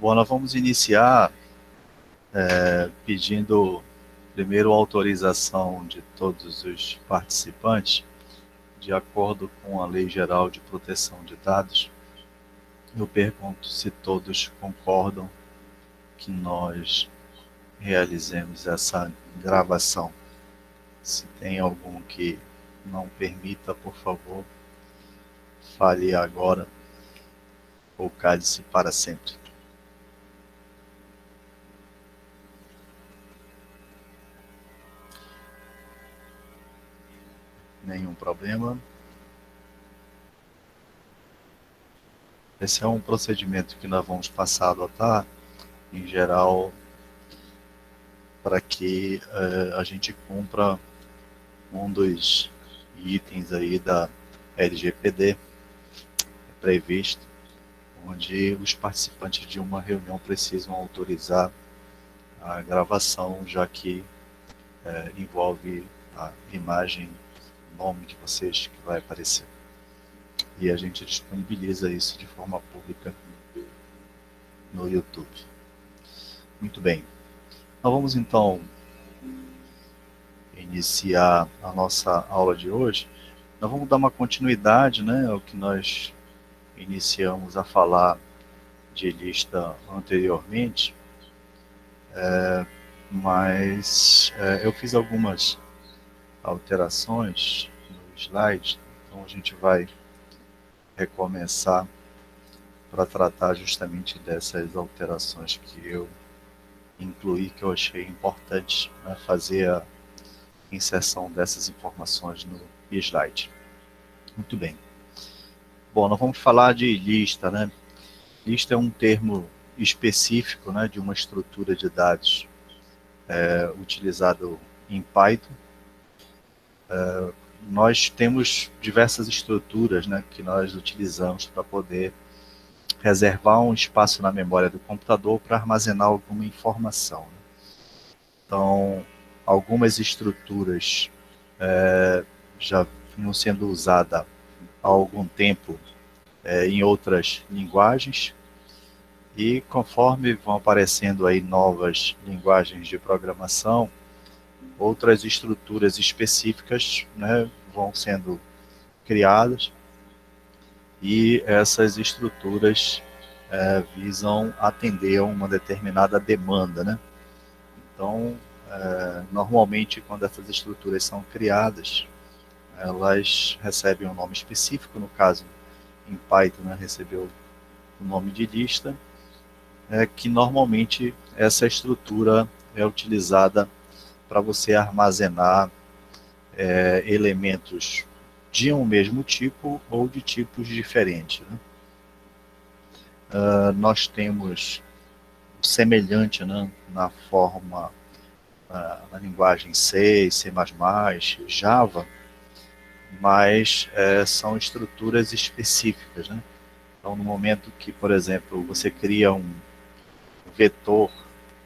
Bom, nós vamos iniciar pedindo primeiro a autorização de todos os participantes, de acordo com a Lei Geral de Proteção de Dados. Eu pergunto se todos concordam que nós realizemos essa gravação. Se tem algum que não permita, por favor, fale agora ou cale-se para sempre. Nenhum problema. Esse é um procedimento que nós vamos passar a adotar, em geral, para que a gente cumpra um dos itens aí da LGPD previsto, onde os participantes de uma reunião precisam autorizar a gravação, já que envolve a imagem, o nome de vocês que vai aparecer. E a gente disponibiliza isso de forma pública no YouTube. Muito bem. Nós vamos então iniciar a nossa aula de hoje. Nós vamos dar uma continuidade, né, ao que nós iniciamos a falar de lista anteriormente, mas eu fiz algumas alterações no slide, então a gente vai recomeçar para tratar justamente dessas alterações que eu incluí, que eu achei importante, né, fazer a inserção dessas informações no slide. Muito bem. Bom, nós vamos falar de lista, né? Lista é um termo específico, né, de uma estrutura de dados utilizado em Python. Nós temos diversas estruturas, né, que nós utilizamos para poder reservar um espaço na memória do computador para armazenar alguma informação, né? Então, algumas estruturas já vinham sendo usadas há algum tempo em outras linguagens, e conforme vão aparecendo aí novas linguagens de programação, outras estruturas específicas, né, vão sendo criadas, e essas estruturas visam atender a uma determinada demanda, né? Então, normalmente, quando essas estruturas são criadas, elas recebem um nome específico. No caso, em Python, né, recebeu o nome de lista, que normalmente essa estrutura é utilizada para você armazenar elementos de um mesmo tipo ou de tipos diferentes, né? Nós temos semelhante, né, na forma, na linguagem C, C++, Java, mas são estruturas específicas, né? Então, no momento que, por exemplo, você cria um vetor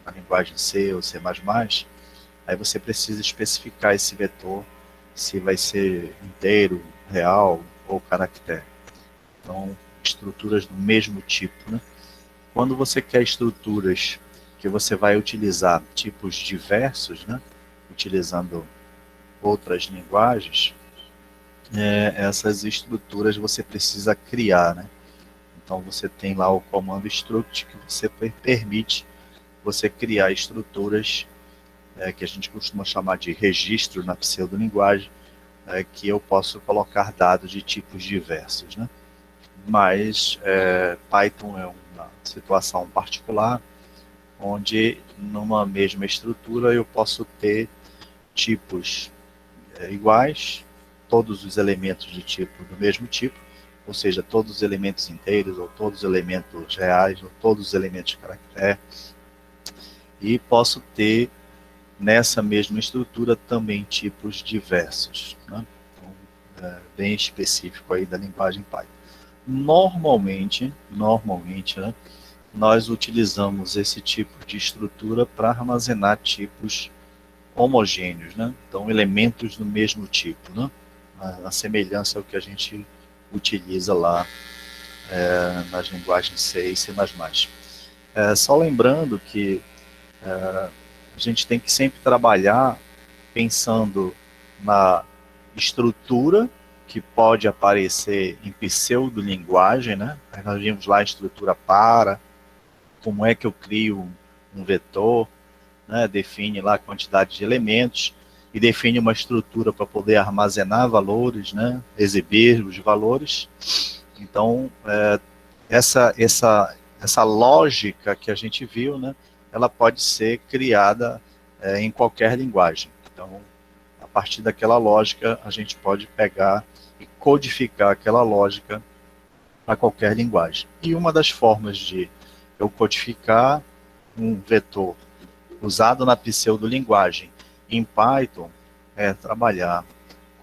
na linguagem C ou C++, aí você precisa especificar esse vetor, se vai ser inteiro, real ou caractere. Então, estruturas do mesmo tipo, né? Quando você quer estruturas que você vai utilizar tipos diversos, né, utilizando outras linguagens, essas estruturas você precisa criar, né? Então você tem lá o comando struct, que você permite você criar estruturas que a gente costuma chamar de registro na pseudolinguagem, que eu posso colocar dados de tipos diversos, né? Mas Python é uma situação particular, onde numa mesma estrutura eu posso ter tipos iguais, todos os elementos de tipo do mesmo tipo, ou seja, todos os elementos inteiros, ou todos os elementos reais, ou todos os elementos de caractere, e posso ter nessa mesma estrutura também tipos diversos, né? Então, bem específico aí da linguagem Python. Normalmente, né, nós utilizamos esse tipo de estrutura para armazenar tipos homogêneos, né? Então, elementos do mesmo tipo, né? A semelhança ao que a gente utiliza lá nas linguagens C e C++. Só lembrando que a gente tem que sempre trabalhar pensando na estrutura que pode aparecer em pseudolinguagem, né? Nós vimos lá a estrutura para, como é que eu crio um vetor, né? Define lá a quantidade de elementos e define uma estrutura para poder armazenar valores, né? Exibir os valores. Então, essa lógica que a gente viu, né? Ela pode ser criada em qualquer linguagem. Então, a partir daquela lógica, a gente pode pegar e codificar aquela lógica para qualquer linguagem. E uma das formas de eu codificar um vetor usado na pseudolinguagem em Python é trabalhar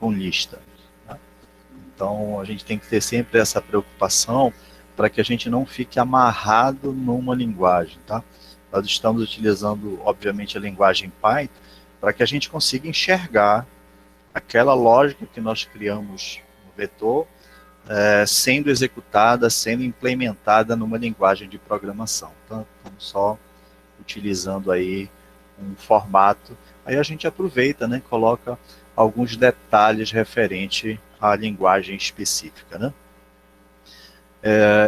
com lista. Tá? Então, a gente tem que ter sempre essa preocupação para que a gente não fique amarrado numa linguagem. Tá? Nós estamos utilizando, obviamente, a linguagem Python para que a gente consiga enxergar aquela lógica que nós criamos no vetor sendo executada, sendo implementada numa linguagem de programação. Então, estamos só utilizando aí um formato. Aí a gente aproveita, né, coloca alguns detalhes referente à linguagem específica, né?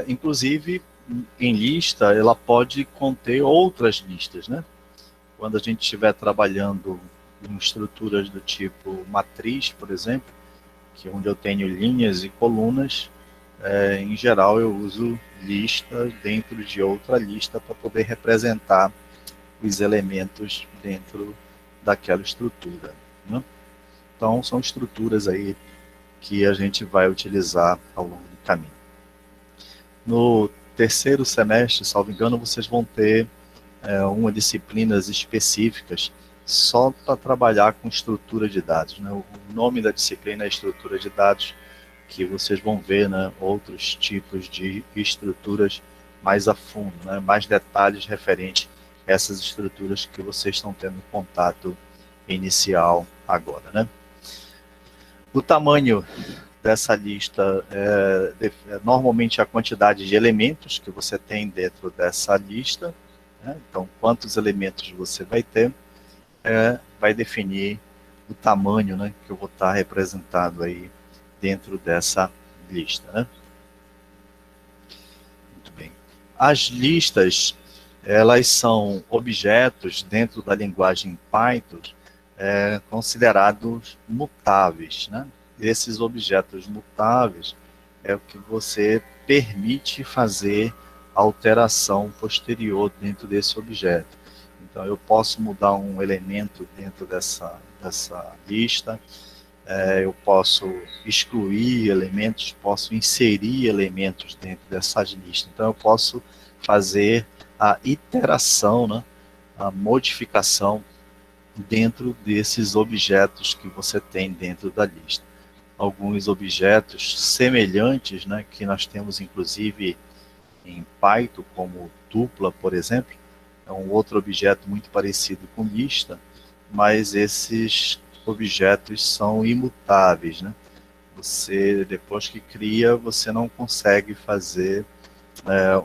Inclusive, em lista, ela pode conter outras listas, né? Quando a gente estiver trabalhando em estruturas do tipo matriz, por exemplo, que é onde eu tenho linhas e colunas, em geral eu uso lista dentro de outra lista para poder representar os elementos dentro daquela estrutura. Né? Então, são estruturas aí que a gente vai utilizar ao longo do caminho. No terceiro semestre, salvo engano, vocês vão ter uma disciplinas específicas só para trabalhar com estrutura de dados. Né? O nome da disciplina é estrutura de dados, que vocês vão ver, né, outros tipos de estruturas mais a fundo, né, mais detalhes referentes a essas estruturas que vocês estão tendo contato inicial agora. Né? O tamanho dessa lista normalmente a quantidade de elementos que você tem dentro dessa lista, né? Então, quantos elementos você vai ter, vai definir o tamanho, né, que eu vou estar representado aí dentro dessa lista. Né? Muito bem. As listas, elas são objetos dentro da linguagem Python considerados mutáveis. Né? Esses objetos mutáveis é o que você permite fazer alteração posterior dentro desse objeto. Então, eu posso mudar um elemento dentro dessa lista, eu posso excluir elementos, posso inserir elementos dentro dessas listas. Então, eu posso fazer a iteração, né, a modificação dentro desses objetos que você tem dentro da lista. Alguns objetos semelhantes, né, que nós temos inclusive em Python, como tupla, por exemplo, é um outro objeto muito parecido com lista, mas esses objetos são imutáveis, né? Você, depois que cria, você não consegue fazer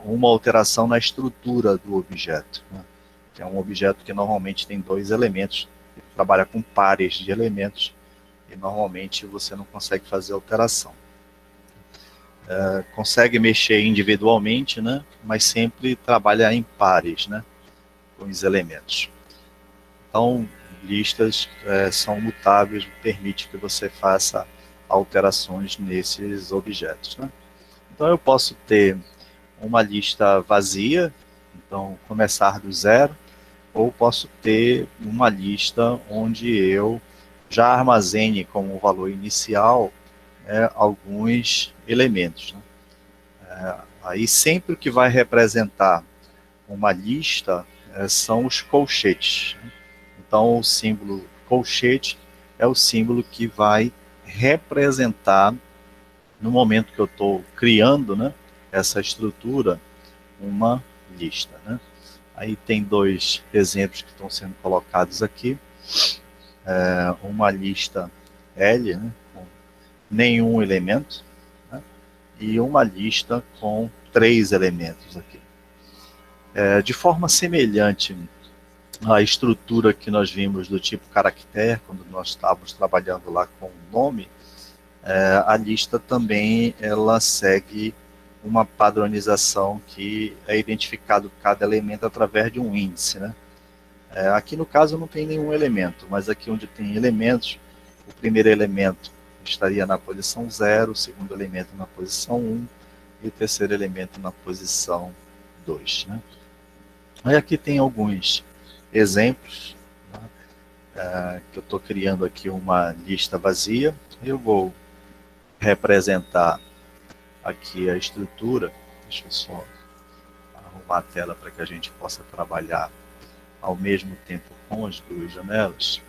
uma alteração na estrutura do objeto. Né? É um objeto que normalmente tem dois elementos, trabalha com pares de elementos, e normalmente você não consegue fazer alteração. Consegue mexer individualmente, né? Mas sempre trabalha em pares, né? Com os elementos. Então, listas são mutáveis, permite que você faça alterações nesses objetos. Né? Então, eu posso ter uma lista vazia, então começar do zero, ou posso ter uma lista onde eu já armazene como valor inicial alguns elementos. Né? Aí sempre o que vai representar uma lista são os colchetes. Né? Então, o símbolo colchete é o símbolo que vai representar, no momento que eu estou criando, né, essa estrutura, uma lista. Né? Aí tem dois exemplos que estão sendo colocados aqui. Uma lista L, né, com nenhum elemento, né, e uma lista com 3 elementos aqui. De forma semelhante à estrutura que nós vimos do tipo caractere, quando nós estávamos trabalhando lá com o nome, a lista também ela segue uma padronização que é identificado cada elemento através de um índice, né? Aqui no caso não tem nenhum elemento, mas aqui onde tem elementos, o primeiro elemento estaria na posição 0, o segundo elemento na posição 1 e o terceiro elemento na posição 2. Né? Aí aqui tem alguns exemplos, né, que eu estou criando aqui uma lista vazia. Eu vou representar aqui a estrutura. Deixa eu só arrumar a tela para que a gente possa trabalhar ao mesmo tempo com as duas janelas,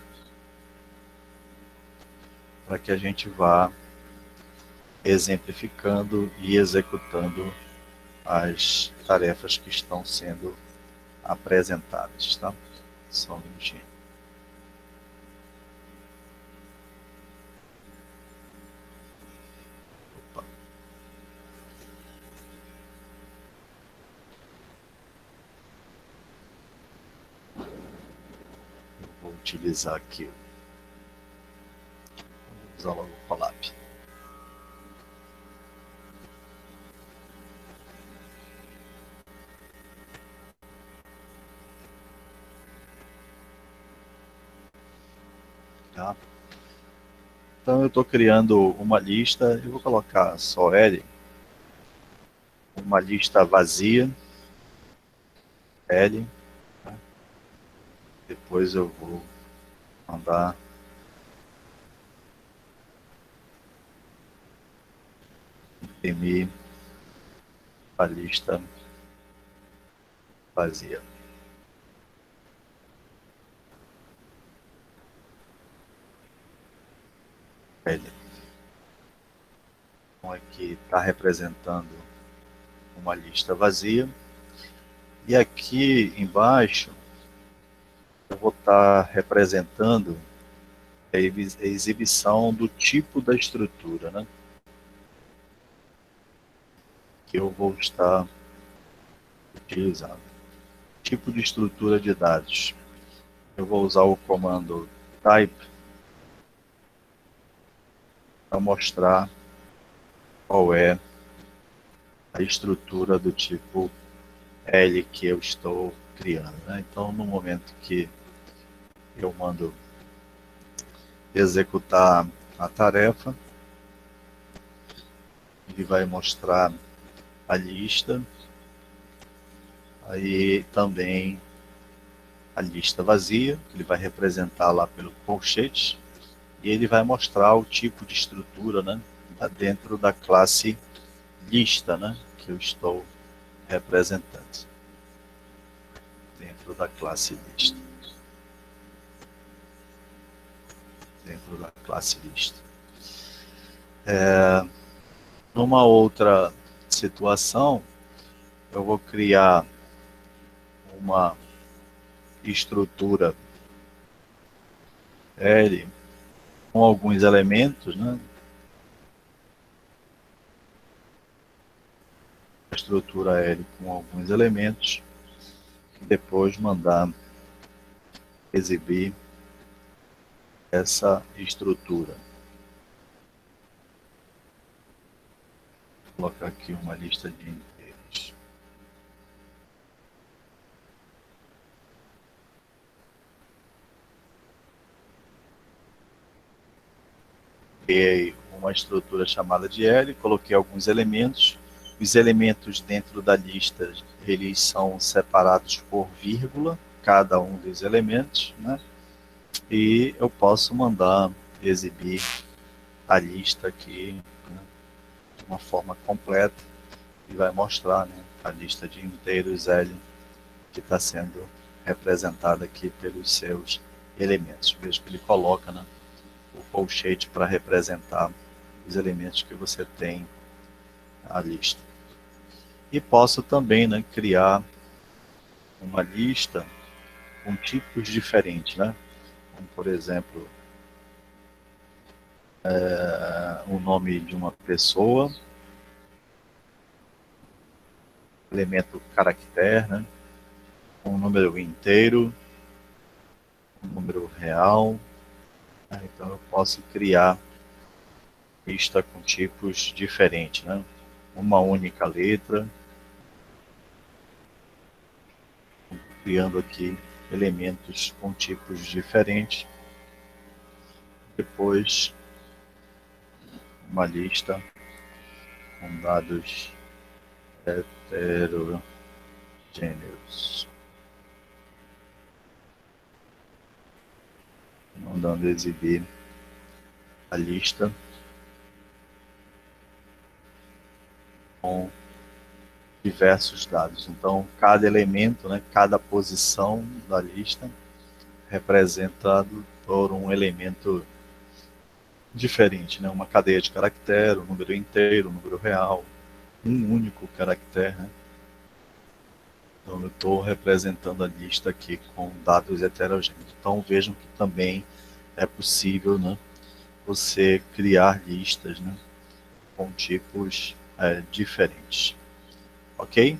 para que a gente vá exemplificando e executando as tarefas que estão sendo apresentadas, tá? Só um minutinho. Opa. Eu vou utilizar aqui, vou usar logo o Colab. Tá? Então eu estou criando uma lista, eu vou colocar só L, uma lista vazia, L, tá? Depois eu vou mandar imprimir a lista vazia. L. Então aqui está representando uma lista vazia. E aqui embaixo eu vou estar representando a exibição do tipo da estrutura, né? Que eu vou estar utilizando. Tipo de estrutura de dados. Eu vou usar o comando type para mostrar qual é a estrutura do tipo L que eu estou criando, né? Então, no momento que eu mando executar a tarefa, ele vai mostrar a lista, aí também a lista vazia, que ele vai representar lá pelo colchete, e ele vai mostrar o tipo de estrutura, né, dentro da classe lista, né, que eu estou representando. Dentro da classe lista. Dentro da classe lista. Numa outra situação, eu vou criar uma estrutura L com alguns elementos, né? A estrutura L com alguns elementos, e depois mandar exibir essa estrutura. Vou colocar aqui uma lista de inteiros. Criei uma estrutura chamada de L, coloquei alguns elementos. Os elementos dentro da lista, eles são separados por vírgula, cada um dos elementos, né? E eu posso mandar exibir a lista aqui, né, de uma forma completa, e vai mostrar, né, a lista de inteiros L que está sendo representada aqui pelos seus elementos. Veja que ele coloca, né, o colchete para representar os elementos que você tem na lista. E posso também, né, criar uma lista com tipos diferentes, né? Como, por exemplo, o nome de uma pessoa, elemento caractere, né? um número inteiro, um número real. Então eu posso criar lista com tipos diferentes, né? Uma única letra, criando aqui elementos com tipos diferentes. Depois, uma lista com dados heterogêneos, mandando exibir a lista com diversos dados. Então, cada elemento, né, cada posição da lista representado por um elemento diferente, né? Uma cadeia de caractere, um número inteiro, um número real, um único caractere, né? Então eu estou representando a lista aqui com dados heterogêneos. Então vejam que também é possível, né, você criar listas, né, com tipos diferentes. Ok?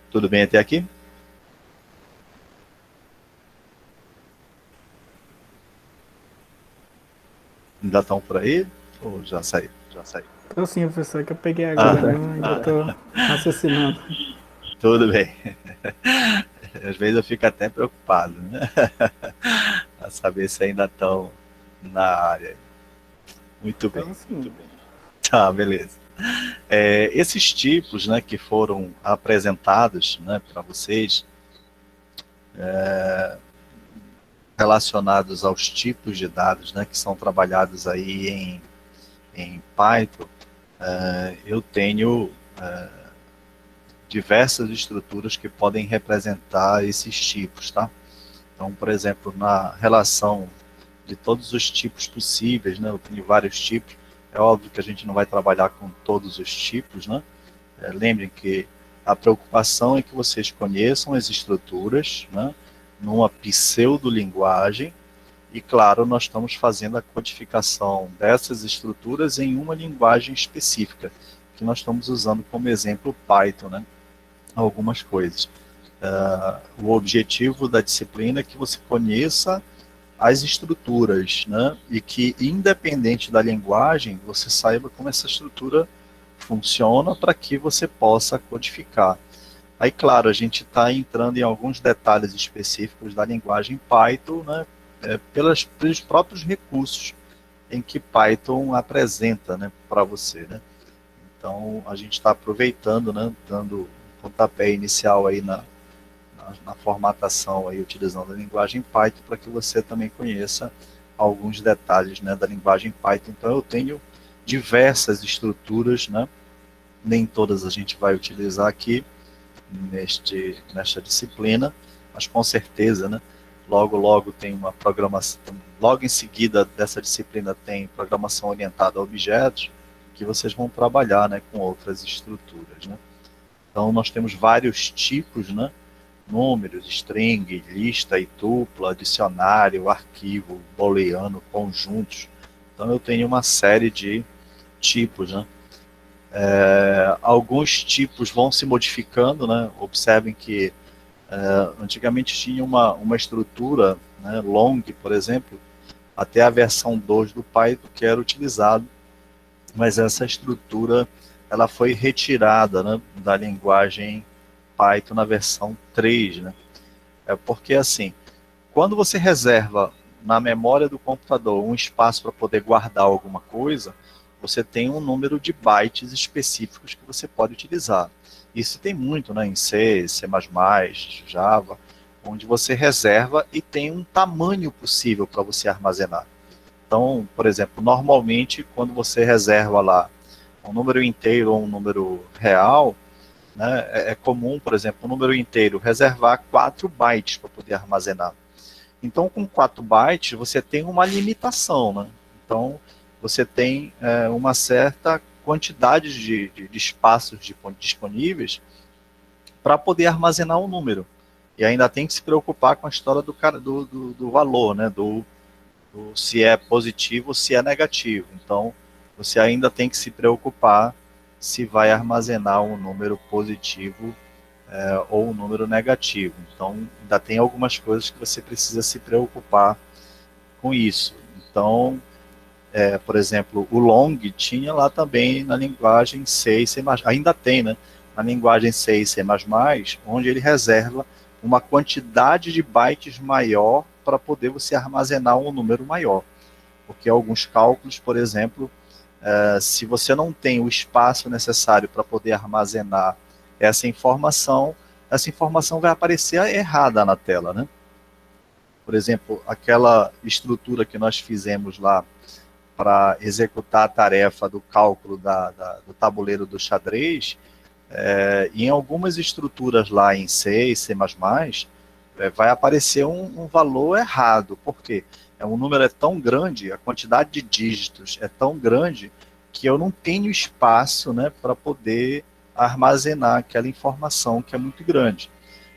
Tudo bem até aqui? Ainda estão por aí? Ou já saiu? Já saiu. Então sim, professor, que eu peguei agora, viu? Ainda estou raciocinando. Tudo bem. Às vezes eu fico até preocupado, né? A saber se ainda estão na área. Muito bem. Então sim. Tá, beleza. Esses tipos, né, que foram apresentados, né, para vocês, relacionados aos tipos de dados, né, que são trabalhados aí em Python, eu tenho diversas estruturas que podem representar esses tipos, tá? Então, por exemplo, na relação de todos os tipos possíveis, né, eu tenho vários tipos, é óbvio que a gente não vai trabalhar com todos os tipos, né? Lembrem que a preocupação é que vocês conheçam as estruturas, né, numa pseudolinguagem, e claro, nós estamos fazendo a codificação dessas estruturas em uma linguagem específica, que nós estamos usando como exemplo Python, né, algumas coisas. O objetivo da disciplina é que você conheça as estruturas, né, e que independente da linguagem, você saiba como essa estrutura funciona para que você possa codificar. Aí, claro, a gente está entrando em alguns detalhes específicos da linguagem Python, né, pelos próprios recursos em que Python apresenta, né, para você, né. Então, a gente está aproveitando, né, dando um pontapé inicial aí na formatação, aí, utilizando a linguagem Python, para que você também conheça alguns detalhes, né, da linguagem Python. Então, eu tenho diversas estruturas, né, nem todas a gente vai utilizar aqui nesta disciplina, mas com certeza, né, logo tem uma programação, logo em seguida dessa disciplina tem programação orientada a objetos, que vocês vão trabalhar, né, com outras estruturas, né. Então nós temos vários tipos, né, números, string, lista e tupla, dicionário, arquivo, booleano, conjuntos. Então eu tenho uma série de tipos, né. Alguns tipos vão se modificando, né. Observem que antigamente tinha uma estrutura, né, long, por exemplo, até a versão 2 do Python que era utilizado, mas essa estrutura ela foi retirada, né, da linguagem Python na versão 3, né? Porque assim, quando você reserva na memória do computador um espaço para poder guardar alguma coisa, você tem um número de bytes específicos que você pode utilizar. Isso tem muito, né, em C, C++, Java, onde você reserva e tem um tamanho possível para você armazenar. Então, por exemplo, normalmente quando você reserva lá um número inteiro ou um número real, né, é comum, por exemplo, um número inteiro reservar 4 bytes para poder armazenar. Então, com 4 bytes, você tem uma limitação, né? Então, você tem uma certa quantidade de espaços disponíveis para poder armazenar um número. E ainda tem que se preocupar com a história do valor, né? Do se é positivo ou se é negativo. Então, você ainda tem que se preocupar se vai armazenar um número positivo ou um número negativo. Então, ainda tem algumas coisas que você precisa se preocupar com isso. Então, por exemplo, o long tinha lá também na linguagem C e C++, ainda tem, né? Na linguagem C e C++, onde ele reserva uma quantidade de bytes maior para poder você armazenar um número maior. Porque alguns cálculos, por exemplo, se você não tem o espaço necessário para poder armazenar essa informação vai aparecer errada na tela, né? Por exemplo, aquela estrutura que nós fizemos lá para executar a tarefa do cálculo do tabuleiro do xadrez, em algumas estruturas lá em C e C++, vai aparecer um valor errado. Por quê? O número é tão grande, a quantidade de dígitos é tão grande, que eu não tenho espaço, né, para poder armazenar aquela informação que é muito grande.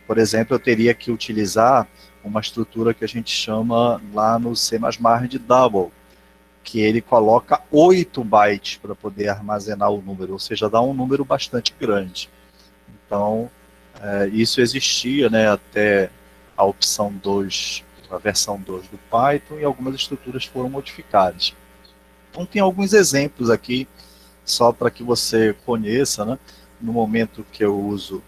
Por exemplo, eu teria que utilizar uma estrutura que a gente chama lá no C++ de double, que ele coloca 8 bytes para poder armazenar o número, ou seja, dá um número bastante grande. Então, isso existia, né, até a opção 2, a versão 2 do Python, e algumas estruturas foram modificadas. Então, tem alguns exemplos aqui, só para que você conheça, né, no momento que eu uso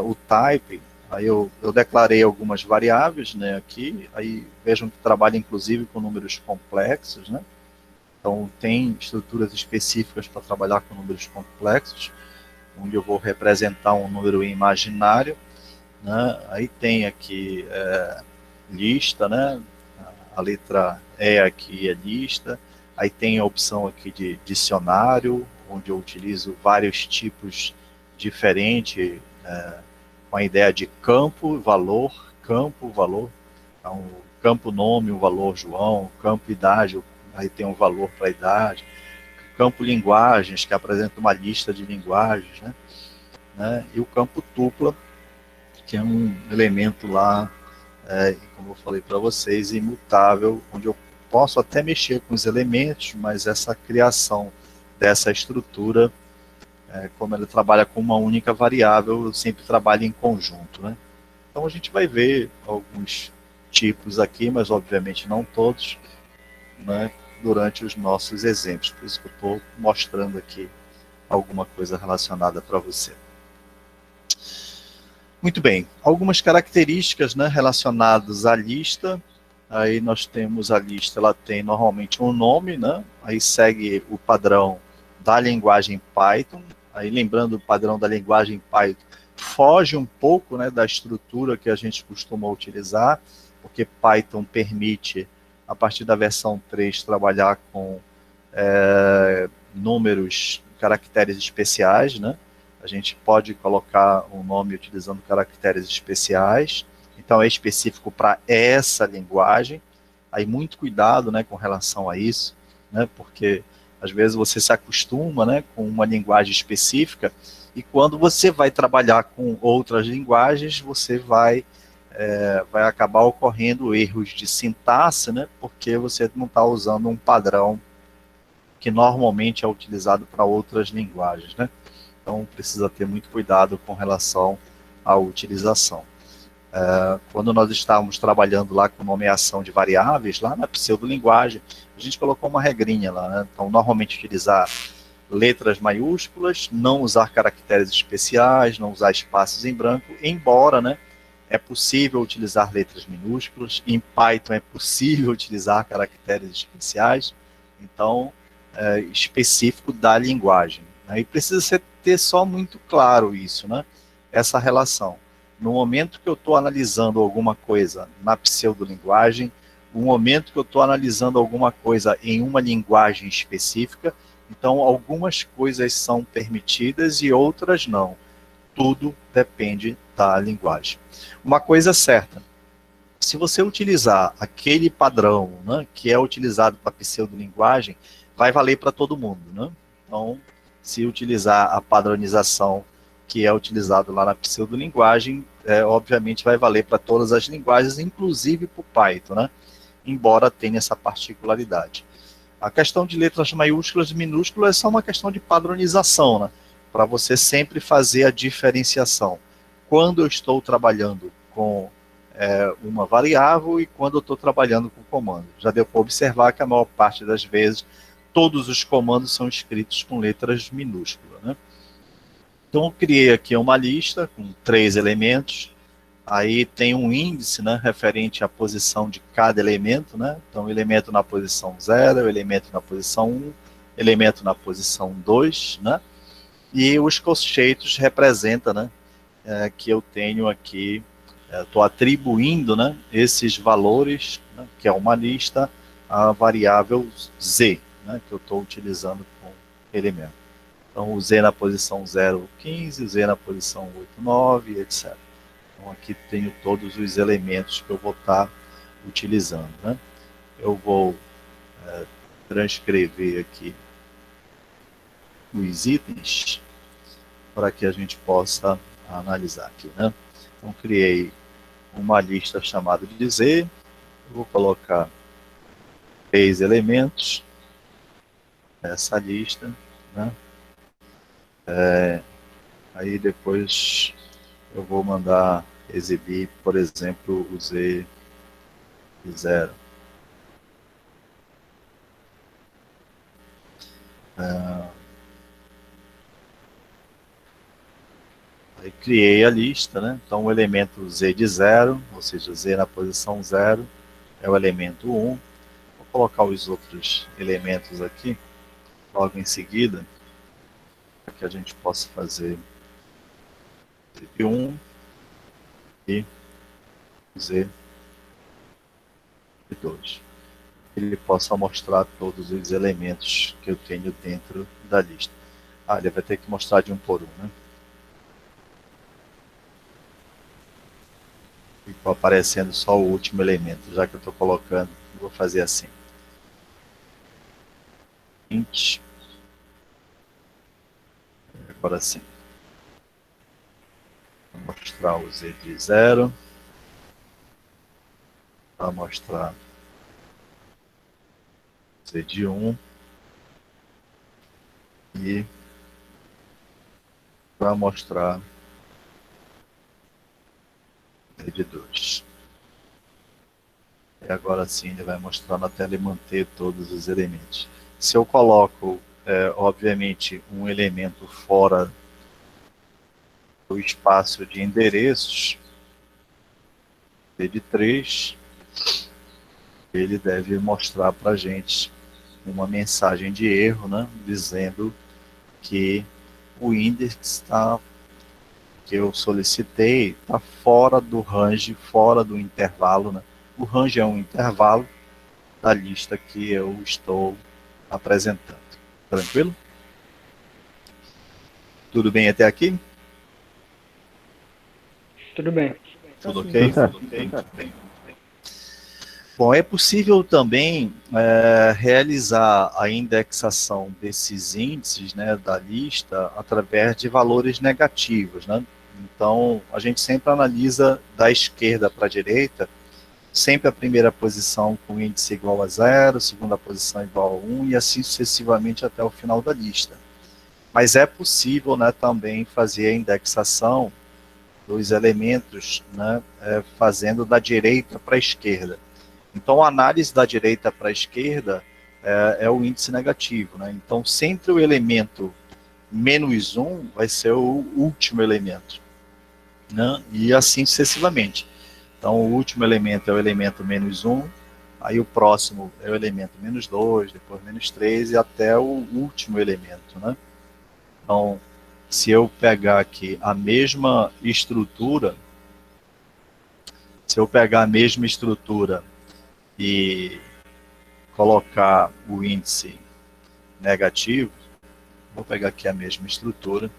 o type, aí eu declarei algumas variáveis, né, aqui, aí vejam que trabalha inclusive com números complexos, né? Então tem estruturas específicas para trabalhar com números complexos, onde eu vou representar um número imaginário, né? Aí tem aqui lista, né? A letra E aqui é lista, aí tem a opção aqui de dicionário, onde eu utilizo vários tipos diferentes, com a ideia de campo, valor, então, campo nome, o valor João, campo idade, aí tem um valor para a idade, campo linguagens, que apresenta uma lista de linguagens, né? E o campo tupla, que é um elemento lá, como eu falei para vocês, imutável, onde eu posso até mexer com os elementos, mas essa criação dessa estrutura, como ela trabalha com uma única variável, eu sempre trabalho em conjunto, né? Então a gente vai ver alguns tipos aqui, mas obviamente não todos, né, durante os nossos exemplos. Por isso que eu estou mostrando aqui alguma coisa relacionada para você. Muito bem, algumas características, né, relacionadas à lista. Aí nós temos a lista, ela tem normalmente um nome, né, aí segue o padrão da linguagem Python. Aí lembrando o padrão da linguagem Python, foge um pouco, né, da estrutura que a gente costuma utilizar, porque Python permite, a partir da versão 3, trabalhar com números, caracteres especiais, né? A gente pode colocar um nome utilizando caracteres especiais, então é específico para essa linguagem. Aí muito cuidado, né, com relação a isso, né, porque às vezes você se acostuma, né, com uma linguagem específica, e quando você vai trabalhar com outras linguagens, você vai acabar ocorrendo erros de sintaxe, né, porque você não está usando um padrão que normalmente é utilizado para outras linguagens, né? Então precisa ter muito cuidado com relação à utilização. Quando nós estávamos trabalhando lá com nomeação de variáveis, lá na pseudolinguagem, a gente colocou uma regrinha lá, né? Então normalmente utilizar letras maiúsculas, não usar caracteres especiais, não usar espaços em branco, embora, né, é possível utilizar letras minúsculas, em Python é possível utilizar caracteres especiais, então, específico da linguagem. Né? E precisa ter só muito claro isso, né, essa relação. No momento que eu estou analisando alguma coisa na pseudolinguagem, no momento que eu estou analisando alguma coisa em uma linguagem específica, então algumas coisas são permitidas e outras não. Tudo depende da linguagem. Uma coisa é certa, se você utilizar aquele padrão, né, que é utilizado para pseudolinguagem, vai valer para todo mundo, né? Então, se utilizar a padronização que é utilizado lá na pseudolinguagem, obviamente vai valer para todas as linguagens, inclusive para o Python, né? Embora tenha essa particularidade. A questão de letras maiúsculas e minúsculas é só uma questão de padronização, né? Para você sempre fazer a diferenciação. quando eu estou trabalhando com uma variável e quando eu estou trabalhando com comando. Já deu para observar que a maior parte das vezes todos os comandos são escritos com letras minúsculas, né? Então eu criei aqui uma lista com 3 elementos. Aí tem um índice, né, referente à posição de cada elemento, né? Então, elemento na posição 0, elemento na posição 1, elemento na posição 2, né? E os conceitos representam, né, que eu tenho aqui, estou atribuindo, né, esses valores, né, que é uma lista, à variável z, né, que eu estou utilizando com elemento. Então, o z na posição 0, 15, o z na posição 8, 9, etc. Então, aqui tenho todos os elementos que eu vou estar utilizando, né? Eu vou transcrever aqui os itens para que a gente possa analisar aqui, né? Então, criei uma lista chamada de Z, eu vou colocar 3 elementos nessa lista, né? Aí depois eu vou mandar exibir, por exemplo, o Z de 0. Aí criei a lista, né? Então o elemento Z de 0, ou seja, Z na posição 0, é o elemento 1. Vou colocar os outros elementos aqui, logo em seguida, para que a gente possa fazer Z de 1 e Z de 2. Ele possa mostrar todos os elementos que eu tenho dentro da lista. Ele vai ter que mostrar de um por um, né? Ficou aparecendo só o último elemento, já que eu estou colocando, eu vou fazer assim. Int. Agora sim. Vou mostrar o Z de 0. Vou mostrar Z de 1. E vai mostrar Z de 2. E agora sim ele vai mostrar na tela e manter todos os elementos. Se eu coloco, obviamente, um elemento fora do espaço de endereços, Z de 3, ele deve mostrar para a gente uma mensagem de erro, né, dizendo que o índice que eu solicitei está fora do range, fora do intervalo, né? O range é um intervalo da lista que eu estou apresentando. Tranquilo? Tudo bem até aqui? Tudo bem. Tudo Tudo ok? certo. Tudo bem. Bom, é possível também realizar a indexação desses índices, né, da lista através de valores negativos, né? Então, a gente sempre analisa da esquerda para a direita, sempre a primeira posição com índice igual a 0, segunda posição igual a 1 e assim sucessivamente até o final da lista. Mas é possível, né, também fazer a indexação dos elementos, né, fazendo da direita para a esquerda. Então, a análise da direita para a esquerda é o índice negativo, né? Então, sempre o elemento menos 1 vai ser o último elemento, né? E assim sucessivamente. Então, o último elemento é o elemento menos 1, aí o próximo é o elemento menos 2, depois menos 3 e até o último elemento, né? Então, se eu pegar aqui a mesma estrutura, e colocar o índice negativo, vou pegar aqui a mesma estrutura,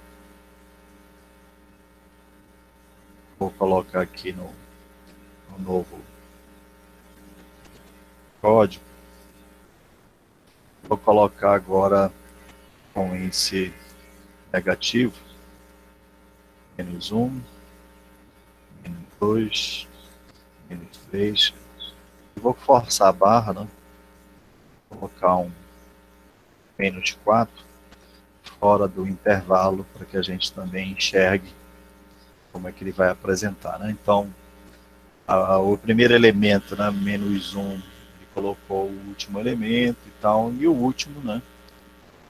vou colocar aqui no novo código, vou colocar agora com índice negativo, menos 1, menos 2, menos 3, vou forçar a barra, né? Vou colocar um menos 4 fora do intervalo para que a gente também enxergue como é que ele vai apresentar, né? Então, o primeiro elemento, né, -1, ele colocou o último elemento e tal, e o último, né,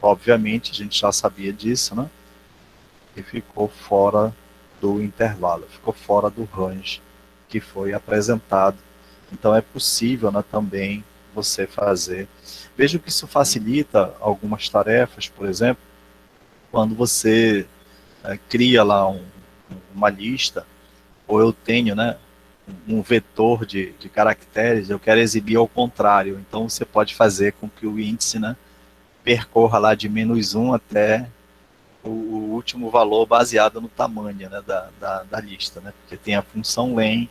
obviamente, a gente já sabia disso, né, e ficou fora do intervalo, ficou fora do range que foi apresentado. Então é possível, né, também você fazer. Veja que isso facilita algumas tarefas, por exemplo, quando você cria lá uma lista, ou eu tenho, né, um vetor de caracteres, eu quero exibir ao contrário. Então você pode fazer com que o índice, né, percorra lá de -1 até o último valor baseado no tamanho, né, da lista, né, porque tem a função len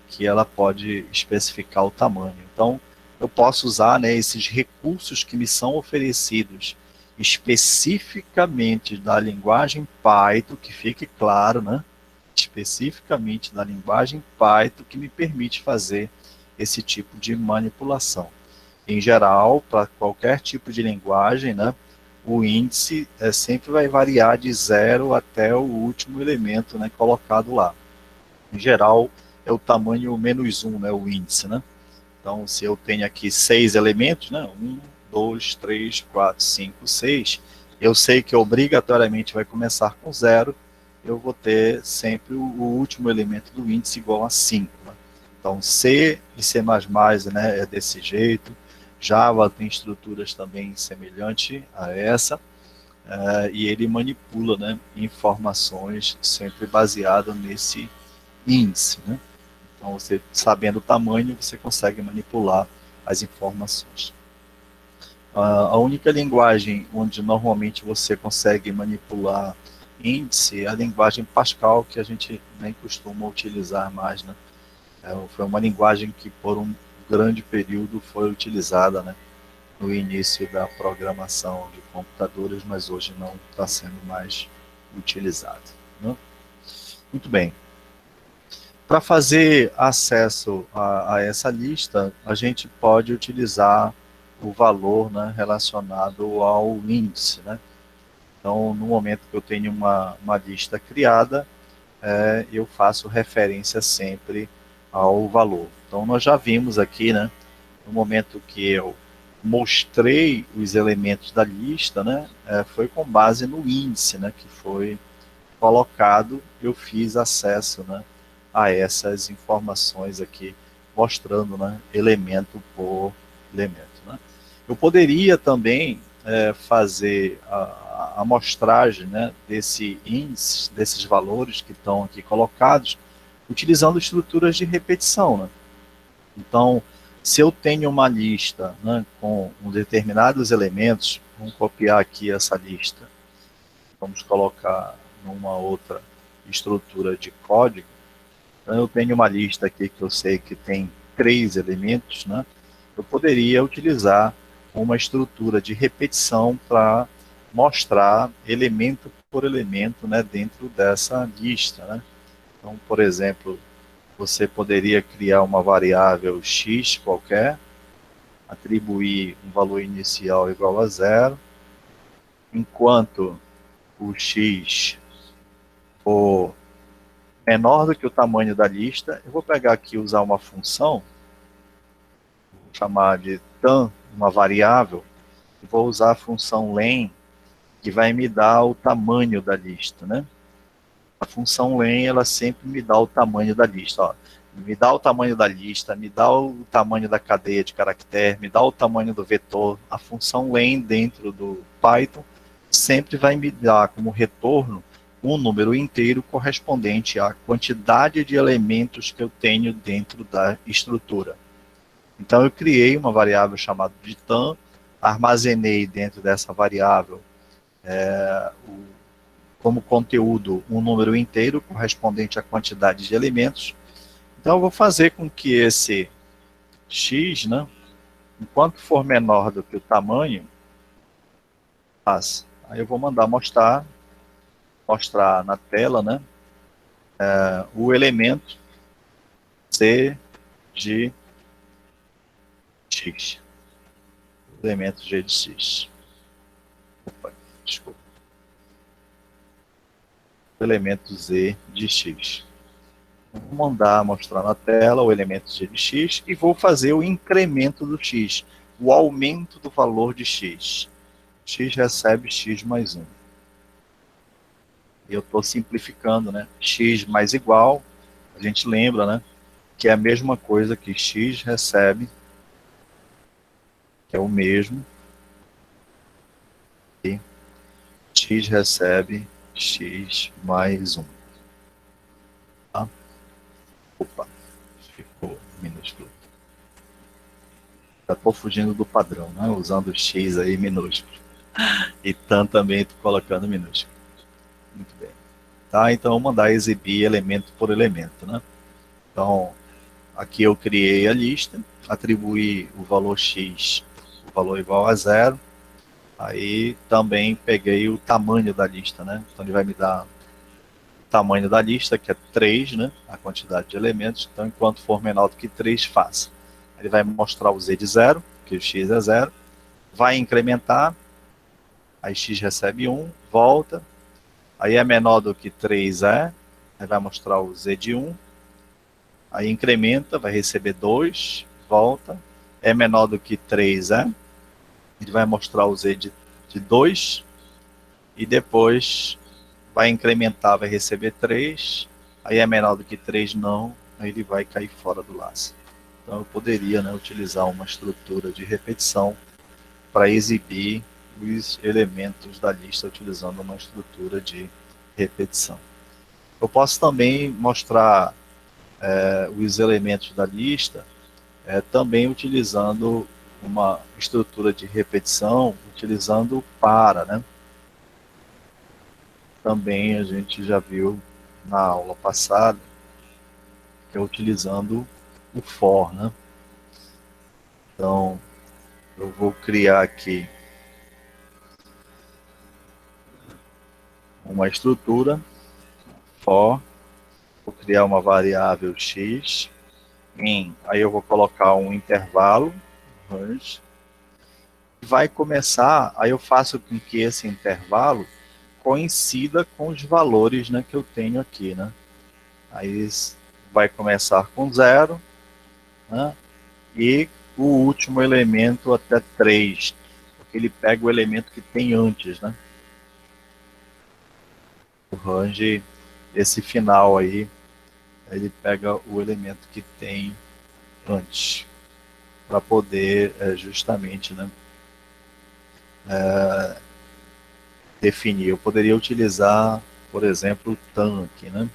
que ela pode especificar o tamanho. Então eu posso usar, né, esses recursos que me são oferecidos especificamente da linguagem Python, que fique claro, né, especificamente da linguagem Python, que me permite fazer esse tipo de manipulação. Em geral, para qualquer tipo de linguagem, né, o índice sempre vai variar de 0 até o último elemento, né, colocado lá. Em geral, é o tamanho -1, né, o índice, né? Então, se eu tenho aqui 6 elementos, né, 1, 2, 3, 4, 5, 6, eu sei que obrigatoriamente vai começar com 0, eu vou ter sempre o último elemento do índice igual a 5. Né? Então, C e C++, né, é desse jeito. Java tem estruturas também semelhantes a essa, e ele manipula, né, informações sempre baseado nesse índice. Né? Então, você sabendo o tamanho, você consegue manipular as informações. A única linguagem onde normalmente você consegue manipular índice é a linguagem Pascal, que a gente nem costuma utilizar mais, né? Foi uma linguagem que por um grande período foi utilizada, né, no início da programação de computadores, mas hoje não está sendo mais utilizada. Né? Muito bem. Para fazer acesso a essa lista, a gente pode utilizar o valor, né, relacionado ao índice. Né? Então, no momento que eu tenho uma lista criada, eu faço referência sempre ao valor. Então, nós já vimos aqui, né, no momento que eu mostrei os elementos da lista, né, foi com base no índice, né, que foi colocado, eu fiz acesso, né, a essas informações aqui, mostrando, né, elemento por elemento. Né. Eu poderia também fazer a amostragem, né, desse índice, desses valores que estão aqui colocados, utilizando estruturas de repetição. Né. Então, se eu tenho uma lista, né, com determinados elementos, vamos copiar aqui essa lista, vamos colocar numa outra estrutura de código. Então, eu tenho uma lista aqui que eu sei que tem 3 elementos, né? Eu poderia utilizar uma estrutura de repetição para mostrar elemento por elemento, né, dentro dessa lista. Né? Então, por exemplo, você poderia criar uma variável x qualquer, atribuir um valor inicial igual a 0, enquanto o x for menor do que o tamanho da lista, eu vou pegar aqui e usar uma função, vou chamar de tam, uma variável, e vou usar a função len, que vai me dar o tamanho da lista. Né? A função len, ela sempre me dá o tamanho da lista. Ó. Me dá o tamanho da lista, me dá o tamanho da cadeia de caractere, me dá o tamanho do vetor. A função len dentro do Python sempre vai me dar como retorno um número inteiro correspondente à quantidade de elementos que eu tenho dentro da estrutura. Então eu criei uma variável chamada de tam, armazenei dentro dessa variável como conteúdo um número inteiro correspondente à quantidade de elementos. Então eu vou fazer com que esse x, né, enquanto for menor do que o tamanho, passe. Aí eu vou mandar mostrar na tela, né, o elemento c de x. O elemento g de x. Opa, desculpa. elemento Z de X. Vou mostrar na tela o elemento Z de X e vou fazer o incremento do X, o aumento do valor de X. X recebe X mais 1. Eu estou simplificando, né? X mais igual, a gente lembra, né? Que é a mesma coisa que X recebe, que é o mesmo, e X recebe X mais 1. Tá? Opa, ficou minúsculo. Já estou fugindo do padrão, né? Usando X aí minúsculo. E tan também estou colocando minúsculo. Muito bem. Tá? Então, eu vou mandar exibir elemento por elemento, né? Então, aqui eu criei a lista, atribuí o valor X, o valor igual a 0. Aí também peguei o tamanho da lista, né? Então ele vai me dar o tamanho da lista, que é 3, né? A quantidade de elementos. Então, enquanto for menor do que 3, faça. Ele vai mostrar o Z de 0, que o X é 0. Vai incrementar, aí X recebe 1, volta. Aí é menor do que 3 aí vai mostrar o Z de 1. Aí incrementa, vai receber 2, volta. É menor do que 3 ele vai mostrar o Z de 2. E depois vai incrementar, vai receber 3. Aí é menor do que 3, não. Aí ele vai cair fora do laço. Então eu poderia, né, utilizar uma estrutura de repetição para exibir os elementos da lista utilizando uma estrutura de repetição. Eu posso também mostrar os elementos da lista também utilizando uma estrutura de repetição, utilizando o para, né? Também a gente já viu na aula passada, que é utilizando o for, né? Então, eu vou criar aqui uma estrutura for, vou criar uma variável x, aí eu vou colocar um intervalo, range, vai começar, aí eu faço com que esse intervalo coincida com os valores, né, que eu tenho aqui, né? Aí vai começar com 0, né? E o último elemento até 3, porque ele pega o elemento que tem antes, né? O range, esse final aí, ele pega o elemento que tem antes, para poder justamente, né, definir. Eu poderia utilizar, por exemplo, o tanque, né?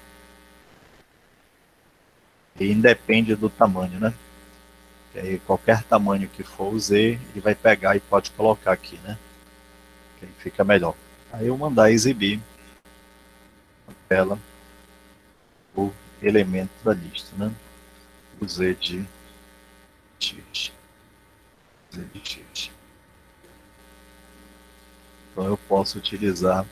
E independe do tamanho, né? E aí, qualquer tamanho que for o Z, ele vai pegar e pode colocar aqui, né? Que aí fica melhor. Aí eu mandar exibir na tela o elemento da lista, né? O Z de X. Z de X. Então eu posso utilizar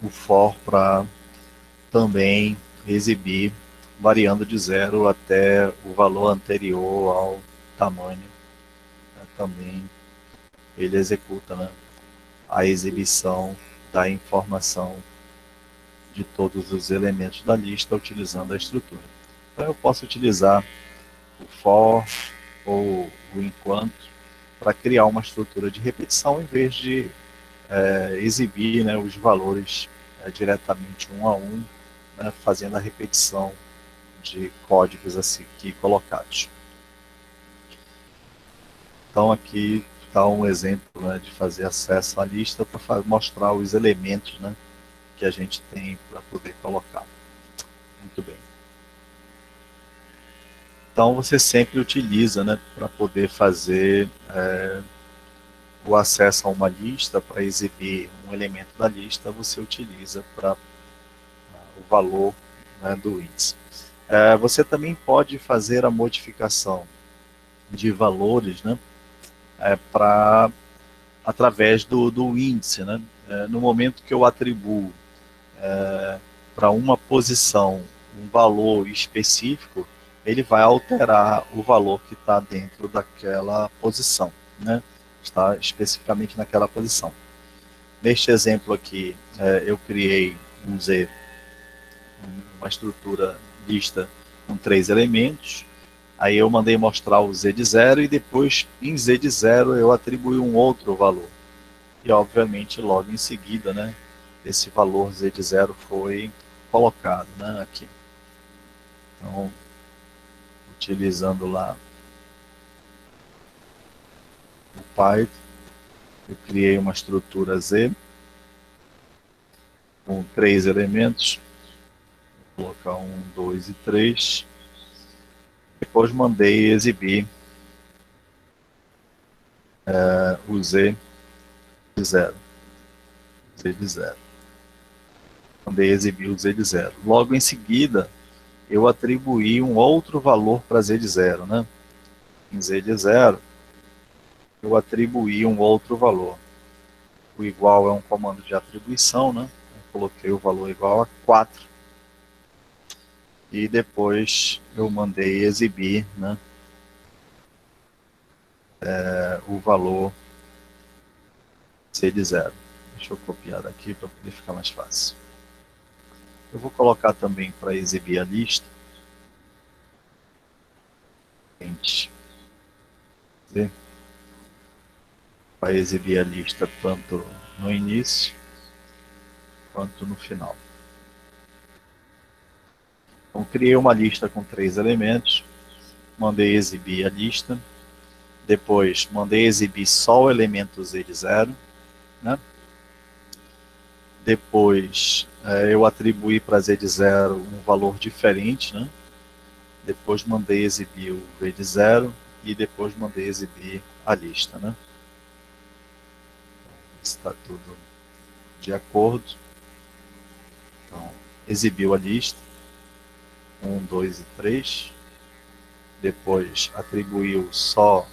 o for para também exibir variando de 0 até o valor anterior ao tamanho. Também ele executa, né, a exibição da informação de todos os elementos da lista utilizando a estrutura. Então eu posso utilizar o for ou o enquanto para criar uma estrutura de repetição em vez de exibir, né, os valores diretamente um a um, né, fazendo a repetição de códigos assim, aqui colocados. Então aqui está um exemplo, né, de fazer acesso à lista para mostrar os elementos, né, que a gente tem para poder colocar. Muito bem. Então você sempre utiliza, né, para poder fazer o acesso a uma lista, para exibir um elemento da lista, você utiliza para o valor, né, do índice. Você também pode fazer a modificação de valores, né, através do índice, né? No momento que eu atribuo para uma posição um valor específico, ele vai alterar o valor que está dentro daquela posição, né? está especificamente naquela posição. Neste exemplo aqui, eu criei um Z, uma estrutura lista com 3 elementos, aí eu mandei mostrar o Z de 0 e depois em Z de 0 eu atribuí um outro valor. E obviamente logo em seguida, né, esse valor Z de 0 foi colocado, né, aqui. Então, utilizando lá o Python, eu criei uma estrutura Z com 3 elementos, vou colocar 1, 2 e 3. Depois mandei exibir o Z de 0. Z de 0. Mandei exibir o Z de 0. Logo em seguida, eu atribuí um outro valor para Z de 0, né? Em Z de 0, eu atribuí um outro valor. O igual é um comando de atribuição, né? Eu coloquei o valor igual a 4. E depois eu mandei exibir, né, o valor C de 0. Deixa eu copiar daqui para poder ficar mais fácil. Eu vou colocar também para exibir a lista. Para exibir a lista tanto no início quanto no final. Então, criei uma lista com 3 elementos, mandei exibir a lista, depois mandei exibir só o elemento Z de 0, né? Depois eu atribuí para Z de 0 um valor diferente, né? Depois mandei exibir o V de 0 e depois mandei exibir a lista, né? Está tudo de acordo. Então, exibiu a lista, 1, 2 e 3. Depois atribuiu só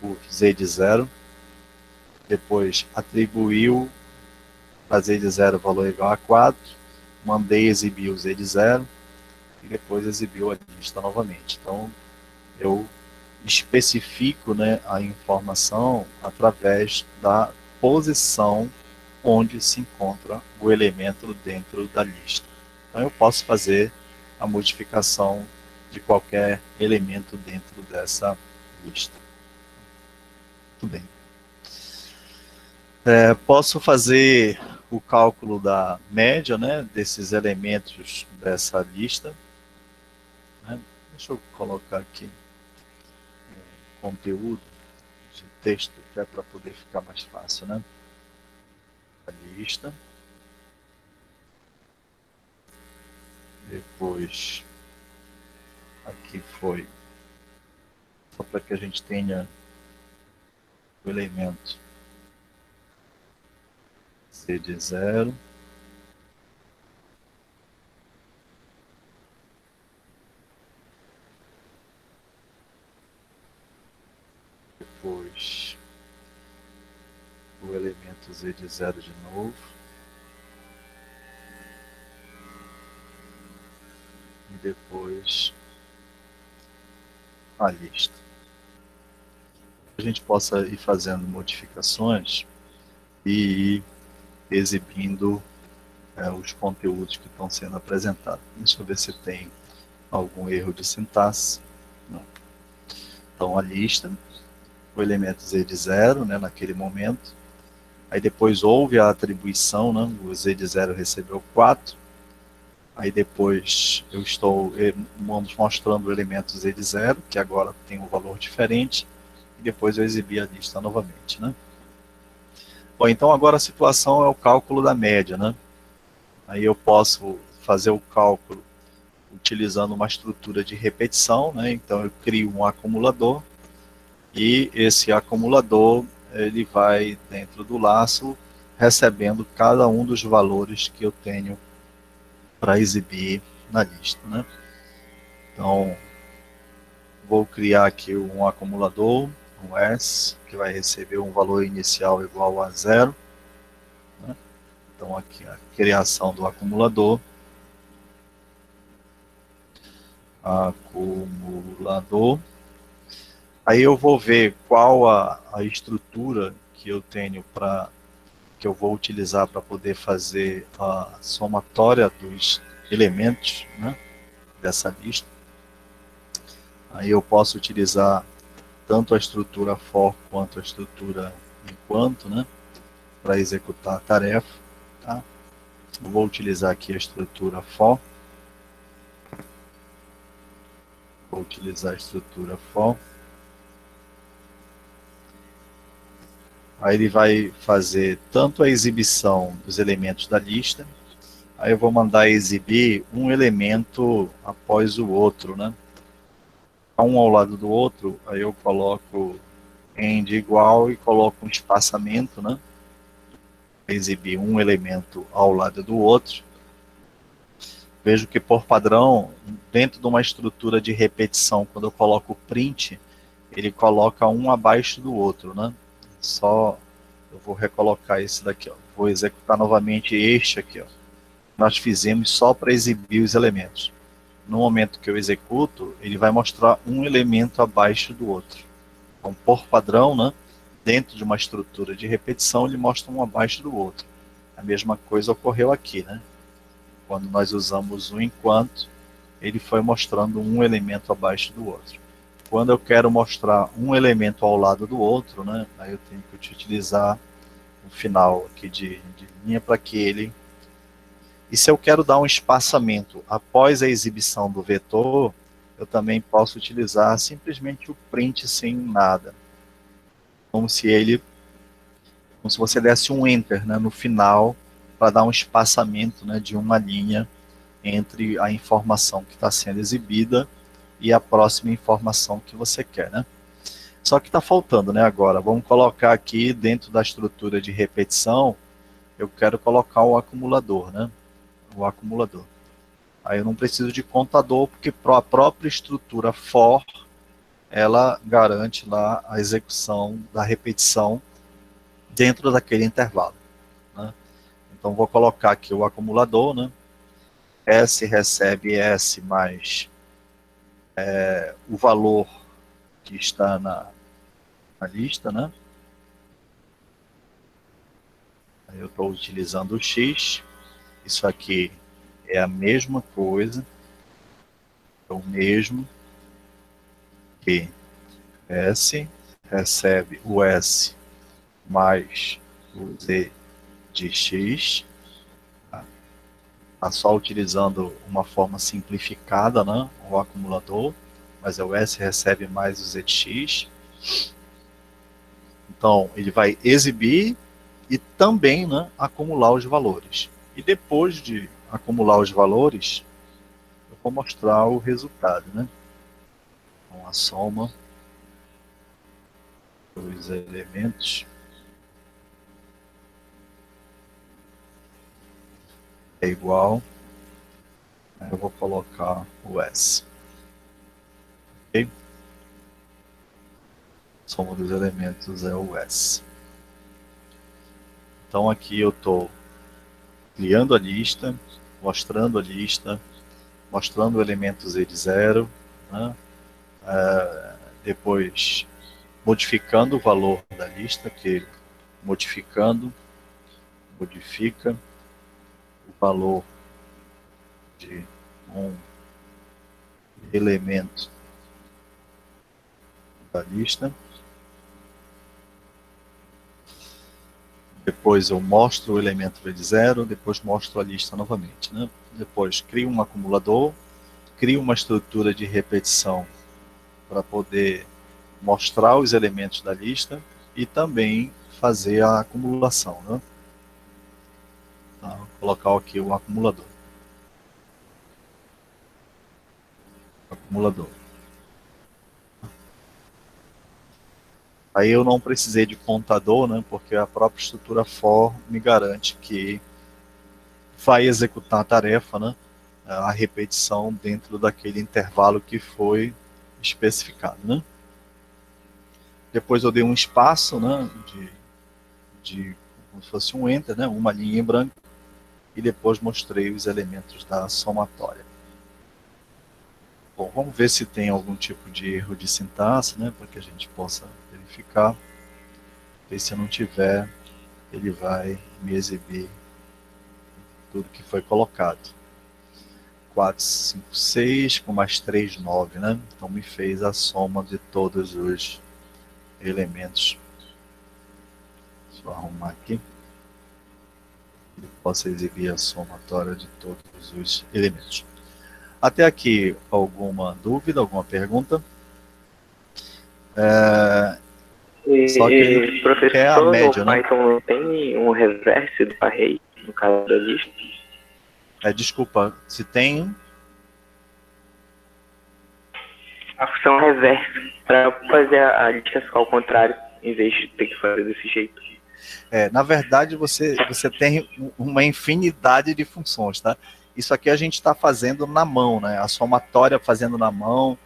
o Z de 0. Depois atribuiu para Z de 0 valor igual a 4. Mandei exibir o Z de 0. E depois exibiu a lista novamente. Então, eu especifico, né, a informação através da posição onde se encontra o elemento dentro da lista. Então eu posso fazer a modificação de qualquer elemento dentro dessa lista. Muito bem. Posso fazer o cálculo da média, né, desses elementos dessa lista. Né? Deixa eu colocar aqui conteúdo de texto, que é para poder ficar mais fácil, né? A lista. Depois, aqui foi só para que a gente tenha o elemento C de 0. Depois, o elemento Z de 0 de novo. E depois, a lista. A gente possa ir fazendo modificações e ir exibindo os conteúdos que estão sendo apresentados. Deixa eu ver se tem algum erro de sintaxe. Não. Então, a lista, o elemento Z de 0, né, naquele momento. Aí depois houve a atribuição, né, o Z de 0 recebeu 4. Aí depois eu estou mostrando o elemento Z de 0, que agora tem um valor diferente. E depois eu exibi a lista novamente, né? Bom, então agora a situação é o cálculo da média, né? Aí eu posso fazer o cálculo utilizando uma estrutura de repetição, né? Então eu crio um acumulador e esse acumulador ele vai dentro do laço recebendo cada um dos valores que eu tenho para exibir na lista, né? Então vou criar aqui um acumulador, um S, que vai receber um valor inicial igual a 0. Né? Então aqui a criação do acumulador. Aí eu vou ver qual a estrutura que eu tenho que eu vou utilizar para poder fazer a somatória dos elementos, né, dessa lista. Aí eu posso utilizar tanto a estrutura for quanto a estrutura enquanto, né, para executar a tarefa. Tá? Eu vou utilizar aqui a estrutura for. Vou utilizar a estrutura for. Aí ele vai fazer tanto a exibição dos elementos da lista. Aí eu vou mandar exibir um elemento após o outro, né? Um ao lado do outro, aí eu coloco end igual e coloco um espaçamento, né? Exibir um elemento ao lado do outro. Vejo que por padrão, dentro de uma estrutura de repetição, quando eu coloco print, ele coloca um abaixo do outro, né? Só eu vou recolocar esse daqui, ó. Vou executar novamente este aqui, ó. Nós fizemos só para exibir os elementos. No momento que eu executo, ele vai mostrar um elemento abaixo do outro. Então, por padrão, né, dentro de uma estrutura de repetição, ele mostra um abaixo do outro. A mesma coisa ocorreu aqui, né? Quando nós usamos o enquanto, ele foi mostrando um elemento abaixo do outro. Quando eu quero mostrar um elemento ao lado do outro, né, aí eu tenho que utilizar um final aqui de linha para que ele... E se eu quero dar um espaçamento após a exibição do vetor, eu também posso utilizar simplesmente o print sem nada. Como se você desse um enter, né, no final, para dar um espaçamento, né, de uma linha entre a informação que está sendo exibida e a próxima informação que você quer, né? Só que está faltando, né, agora. Vamos colocar aqui dentro da estrutura de repetição, eu quero colocar o acumulador, né? O acumulador. Aí eu não preciso de contador, porque a própria estrutura for, ela garante lá a execução da repetição dentro daquele intervalo, né? Então vou colocar aqui o acumulador, né? S recebe S mais o valor que está na lista, né? Aí eu estou utilizando o X. Isso aqui é a mesma coisa, é o mesmo que S recebe o S mais o Z de X. Está só utilizando uma forma simplificada, né, o acumulador, mas é o S recebe mais o Z de X. Então, ele vai exibir e também, né, acumular os valores. E depois de acumular os valores, eu vou mostrar o resultado, né? Então, a soma dos elementos é igual, eu vou colocar o S. Ok? Soma dos elementos é o S. Então aqui eu estou criando a lista, mostrando a lista, mostrando o elemento Z de 0, né? Depois modificando o valor da lista, que modificando, modifica o valor de um elemento da lista. Depois eu mostro o elemento V de 0, depois mostro a lista novamente, né? Depois crio um acumulador, crio uma estrutura de repetição para poder mostrar os elementos da lista e também fazer a acumulação, né? Então, vou colocar aqui o acumulador. Acumulador. Aí eu não precisei de contador, né? Porque a própria estrutura for me garante que vai executar a tarefa, né? A repetição dentro daquele intervalo que foi especificado, né? Depois eu dei um espaço, né, como se fosse um enter, né, uma linha em branco, e depois mostrei os elementos da somatória. Bom, vamos ver se tem algum tipo de erro de sintaxe, né, para que a gente possa verificar. E se não tiver, ele vai me exibir tudo que foi colocado. 4, 5, 6, com mais 3, 9, né? Então me fez a soma de todos os elementos. Deixa eu arrumar aqui. Eu posso exibir a somatória de todos os elementos. Até aqui, alguma dúvida, alguma pergunta? Só que ele professor, quer a média, no né? Python não tem um reverse do array, no caso da lista? Desculpa, se tem... A função reverse, para fazer a lista ficar ao contrário, em vez de ter que fazer desse jeito. Na verdade, você tem uma infinidade de funções, tá? Isso aqui a gente está fazendo na mão, né? A somatória fazendo na mão,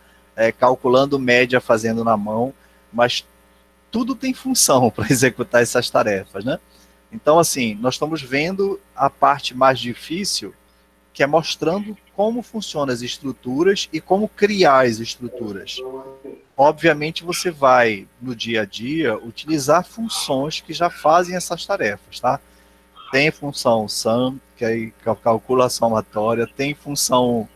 calculando média fazendo na mão, mas tudo tem função para executar essas tarefas, né? Então, assim, nós estamos vendo a parte mais difícil, que é mostrando como funcionam as estruturas e como criar as estruturas. Obviamente, você vai, no dia a dia, utilizar funções que já fazem essas tarefas, tá? Tem função sum, que aí calcula a somatória, tem função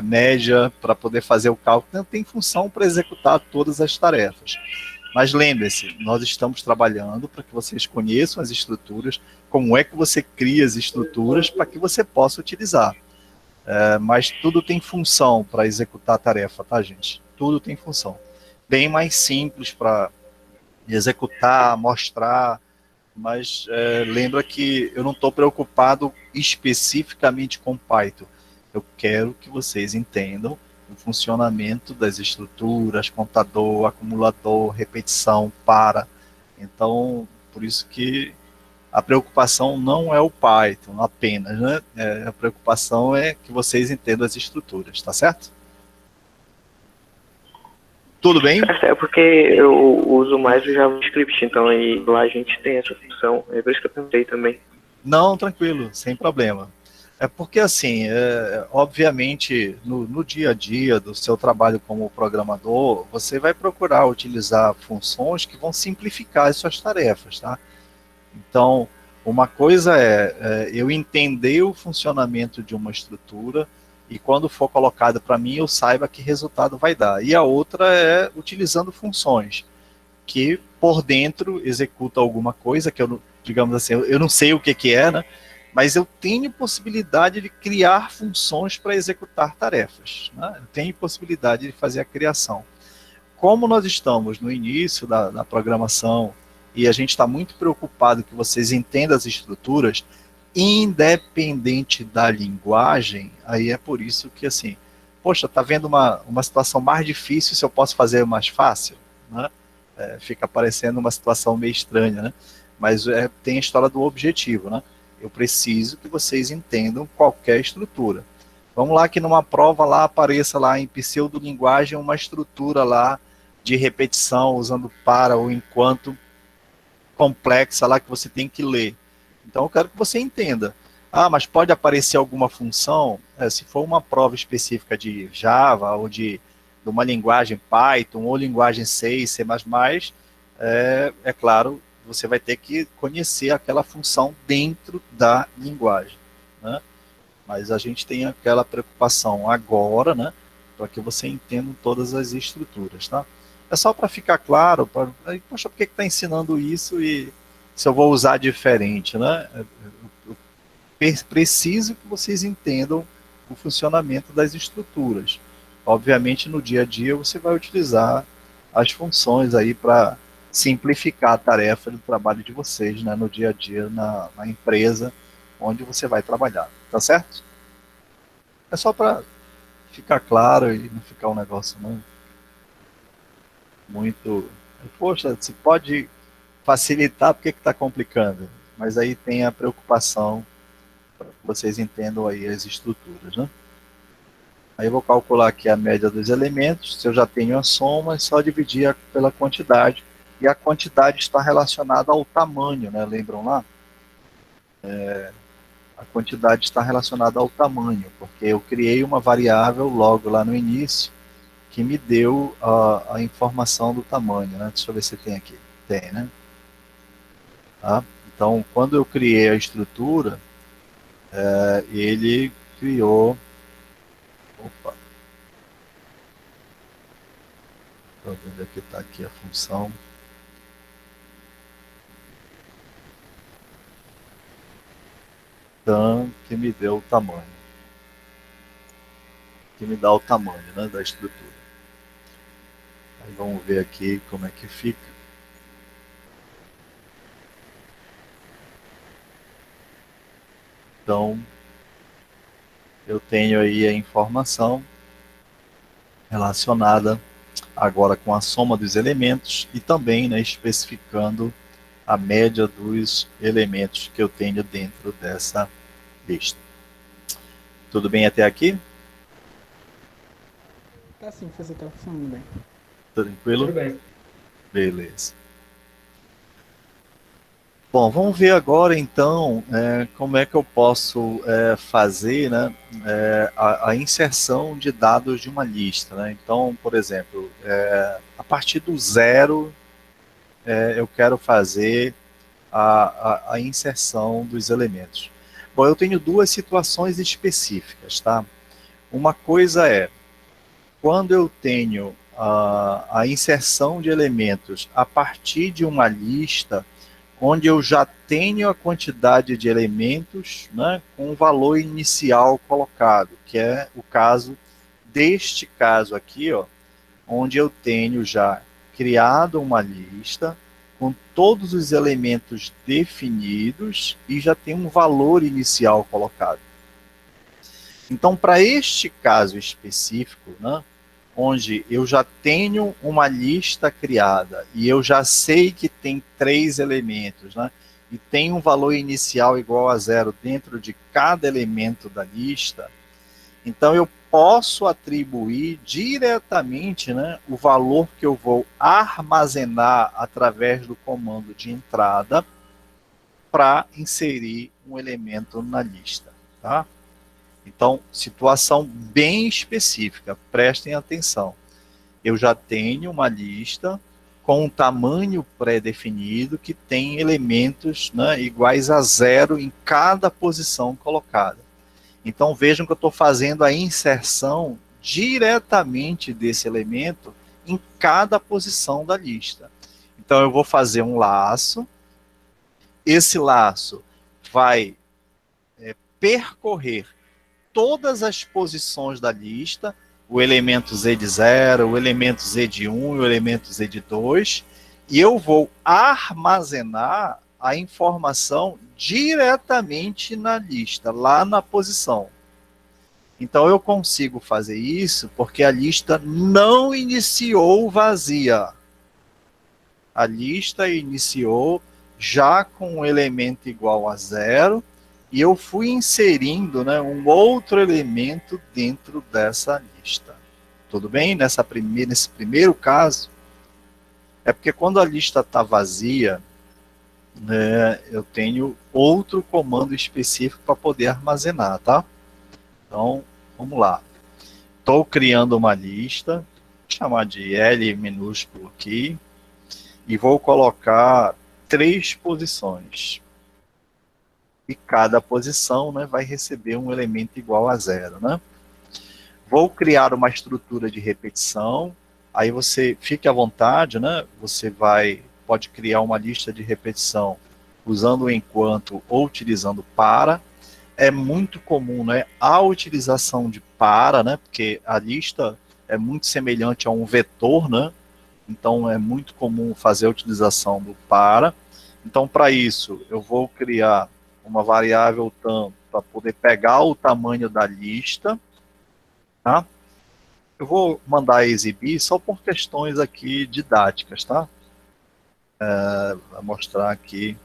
média para poder fazer o cálculo, tem função para executar todas as tarefas. Mas lembre-se, nós estamos trabalhando para que vocês conheçam as estruturas, como é que você cria as estruturas para que você possa utilizar. Mas tudo tem função para executar a tarefa, tá, gente? Tudo tem função. Bem mais simples para executar, mostrar, mas lembra que eu não estou preocupado especificamente com Python. Eu quero que vocês entendam o funcionamento das estruturas, contador, acumulador, repetição, para. Então, por isso que a preocupação não é o Python apenas, né? A preocupação é que vocês entendam as estruturas, tá certo? Tudo bem? É porque eu uso mais o JavaScript, então aí lá a gente tem essa função, é por isso que eu perguntei também. Não, tranquilo, sem problema. É porque, assim, obviamente, no dia a dia do seu trabalho como programador, você vai procurar utilizar funções que vão simplificar as suas tarefas, tá? Então, uma coisa é eu entender o funcionamento de uma estrutura e quando for colocado para mim, eu saiba que resultado vai dar. E a outra é utilizando funções que, por dentro, executa alguma coisa que eu, digamos assim, eu não sei o que é, né? Mas eu tenho possibilidade de criar funções para executar tarefas, né? Eu tenho possibilidade de fazer a criação. Como nós estamos no início da programação e a gente está muito preocupado que vocês entendam as estruturas, independente da linguagem, aí é por isso que, assim, poxa, tá vendo uma situação mais difícil, se eu posso fazer mais fácil, né? Fica parecendo uma situação meio estranha, né? Mas tem a história do objetivo, né? Eu preciso que vocês entendam qualquer estrutura. Vamos lá que numa prova lá apareça lá em pseudolinguagem uma estrutura lá de repetição usando para ou enquanto complexa lá que você tem que ler. Então eu quero que você entenda. Mas pode aparecer alguma função, se for uma prova específica de Java ou de uma linguagem Python ou linguagem C, C++, é claro, você vai ter que conhecer aquela função dentro da linguagem, né? Mas a gente tem aquela preocupação agora, né, para que você entenda todas as estruturas, tá? É só para ficar claro, poxa, por que está ensinando isso e se eu vou usar diferente, né? Eu preciso que vocês entendam o funcionamento das estruturas. Obviamente, no dia a dia, você vai utilizar as funções aí para simplificar a tarefa do trabalho de vocês, né, no dia a dia, na empresa onde você vai trabalhar, tá certo? É só para ficar claro e não ficar um negócio muito... Poxa, se pode facilitar, por que está complicando? Mas aí tem a preocupação para que vocês entendam aí as estruturas, né? Aí eu vou calcular aqui a média dos elementos, se eu já tenho a soma, é só dividir pela quantidade, e a quantidade está relacionada ao tamanho, né? Lembram lá? a quantidade está relacionada ao tamanho, porque eu criei uma variável logo lá no início que me deu a informação do tamanho, né? Deixa eu ver se tem aqui. Tem, né? Tá? Então, quando eu criei a estrutura, ele criou... Opa! Estou vendo que está aqui a função. Que me deu o tamanho. Que me dá o tamanho, né, da estrutura. Aí vamos ver aqui como é que fica. Então, eu tenho aí a informação relacionada agora com a soma dos elementos e também, né, especificando a média dos elementos que eu tenho dentro dessa lista. Tudo bem até aqui? Tá sim, você tá funcionando bem. Tranquilo? Tudo bem. Beleza. Bom, vamos ver agora então como é que eu posso fazer, né, a inserção de dados de uma lista, né? Então, por exemplo, a partir do zero eu quero fazer a inserção dos elementos. Bom, eu tenho duas situações específicas, tá? Uma coisa é quando eu tenho a inserção de elementos a partir de uma lista onde eu já tenho a quantidade de elementos, né, com o valor inicial colocado, que é o caso deste caso aqui, ó, onde eu tenho já criado uma lista com todos os elementos definidos e já tem um valor inicial colocado. Então, para este caso específico, né, onde eu já tenho uma lista criada e eu já sei que tem 3 elementos, né, e tem um valor inicial igual a 0 dentro de cada elemento da lista, então eu posso atribuir diretamente, né, o valor que eu vou armazenar através do comando de entrada para inserir um elemento na lista, tá? Então, situação bem específica, prestem atenção. Eu já tenho uma lista com um tamanho pré-definido que tem elementos, né, iguais a 0 em cada posição colocada. Então, vejam que eu estou fazendo a inserção diretamente desse elemento em cada posição da lista. Então, eu vou fazer um laço. Esse laço vai percorrer todas as posições da lista, o elemento Z de 0, o elemento Z de 1 e o elemento Z de 2, e eu vou armazenar a informação diretamente na lista, lá na posição. Então eu consigo fazer isso porque a lista não iniciou vazia. A lista iniciou já com um elemento igual a 0, e eu fui inserindo, né, um outro elemento dentro dessa lista. Tudo bem? Nesse primeiro caso, é porque quando a lista está vazia, né, eu tenho outro comando específico para poder armazenar, tá? Então, vamos lá. Estou criando uma lista, vou chamar de L minúsculo aqui, e vou colocar 3 posições. E cada posição, né, vai receber um elemento igual a 0, né? Vou criar uma estrutura de repetição. Aí você fique à vontade, né? Você pode criar uma lista de repetição usando o enquanto ou utilizando para. É muito comum, né, a utilização de para, né? Porque a lista é muito semelhante a um vetor, né? Então é muito comum fazer a utilização do para. Então, para isso, eu vou criar uma variável tam para poder pegar o tamanho da lista, tá? Eu vou mandar exibir só por questões aqui didáticas, tá? Vou mostrar aqui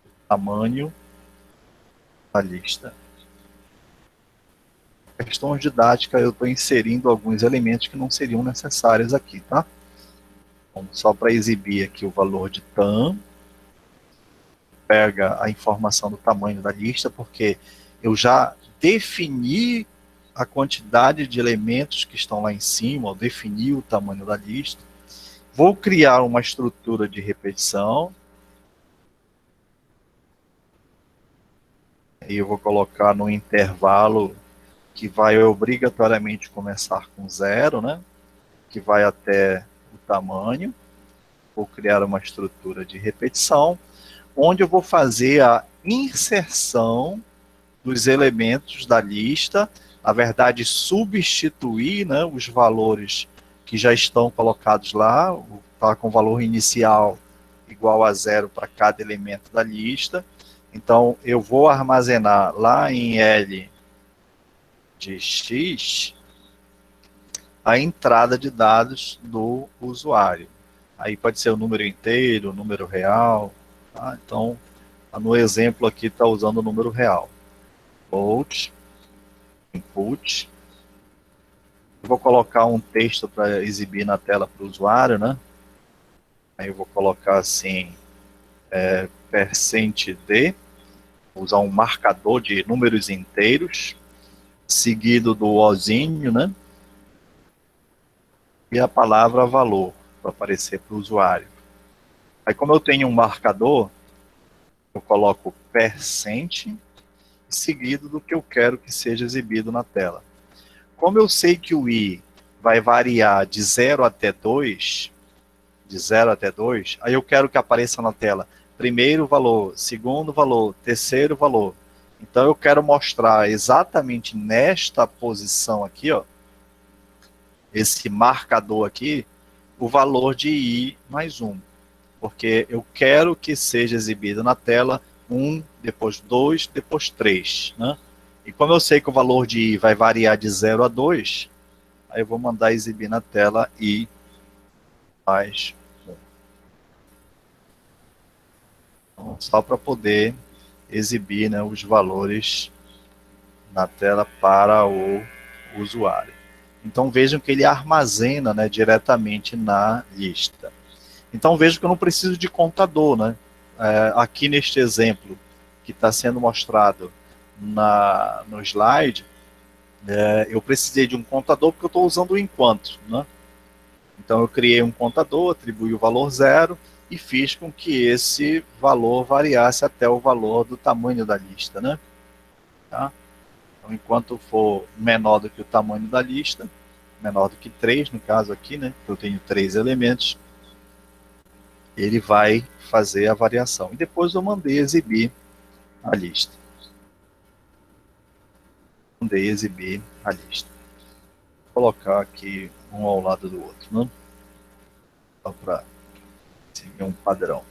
o tamanho da lista. Por questões didáticas, eu estou inserindo alguns elementos que não seriam necessários aqui, tá? Então, só para exibir aqui o valor de tam. pega a informação do tamanho da lista, porque eu já defini a quantidade de elementos que estão lá em cima, eu defini o tamanho da lista, vou criar uma estrutura de repetição, e eu vou colocar no intervalo que vai obrigatoriamente começar com 0, né? Que vai até o tamanho. Vou criar uma estrutura de repetição, onde eu vou fazer a inserção dos elementos da lista, na verdade, substituir, né, os valores que já estão colocados lá, está com o valor inicial igual a 0 para cada elemento da lista. Então, eu vou armazenar lá em L de X a entrada de dados do usuário. Aí pode ser o número inteiro, o número real. Tá? Então, no exemplo aqui está usando o número real. Out, input. Eu vou colocar um texto para exibir na tela para o usuário, né? Aí eu vou colocar assim, %d, usar um marcador de números inteiros, seguido do ozinho, né? E a palavra valor, para aparecer para o usuário. Aí, como eu tenho um marcador, eu coloco %, seguido do que eu quero que seja exibido na tela. Como eu sei que o i vai variar de 0 até 2, aí eu quero que apareça na tela primeiro valor, segundo valor, terceiro valor. Então eu quero mostrar exatamente nesta posição aqui, ó, esse marcador aqui, o valor de i mais 1. Porque eu quero que seja exibido na tela 1, depois 2, depois 3, né? E como eu sei que o valor de i vai variar de 0 a 2, aí eu vou mandar exibir na tela i mais 1. Então, só para poder exibir, né, os valores na tela para o usuário. Então vejam que ele armazena, né, diretamente na lista. Então vejam que eu não preciso de contador, né? Aqui neste exemplo que está sendo mostrado no slide, eu precisei de um contador porque eu estou usando o enquanto, né? Então eu criei um contador, atribuí o valor 0 e fiz com que esse valor variasse até o valor do tamanho da lista, né? Tá? Então, enquanto for menor do que o tamanho da lista, menor do que 3, no caso aqui, né? Eu tenho 3 elementos, ele vai fazer a variação. E depois eu mandei exibir a lista. Mandei exibir a lista. Vou colocar aqui um ao lado do outro, né? Só para seguir um padrão.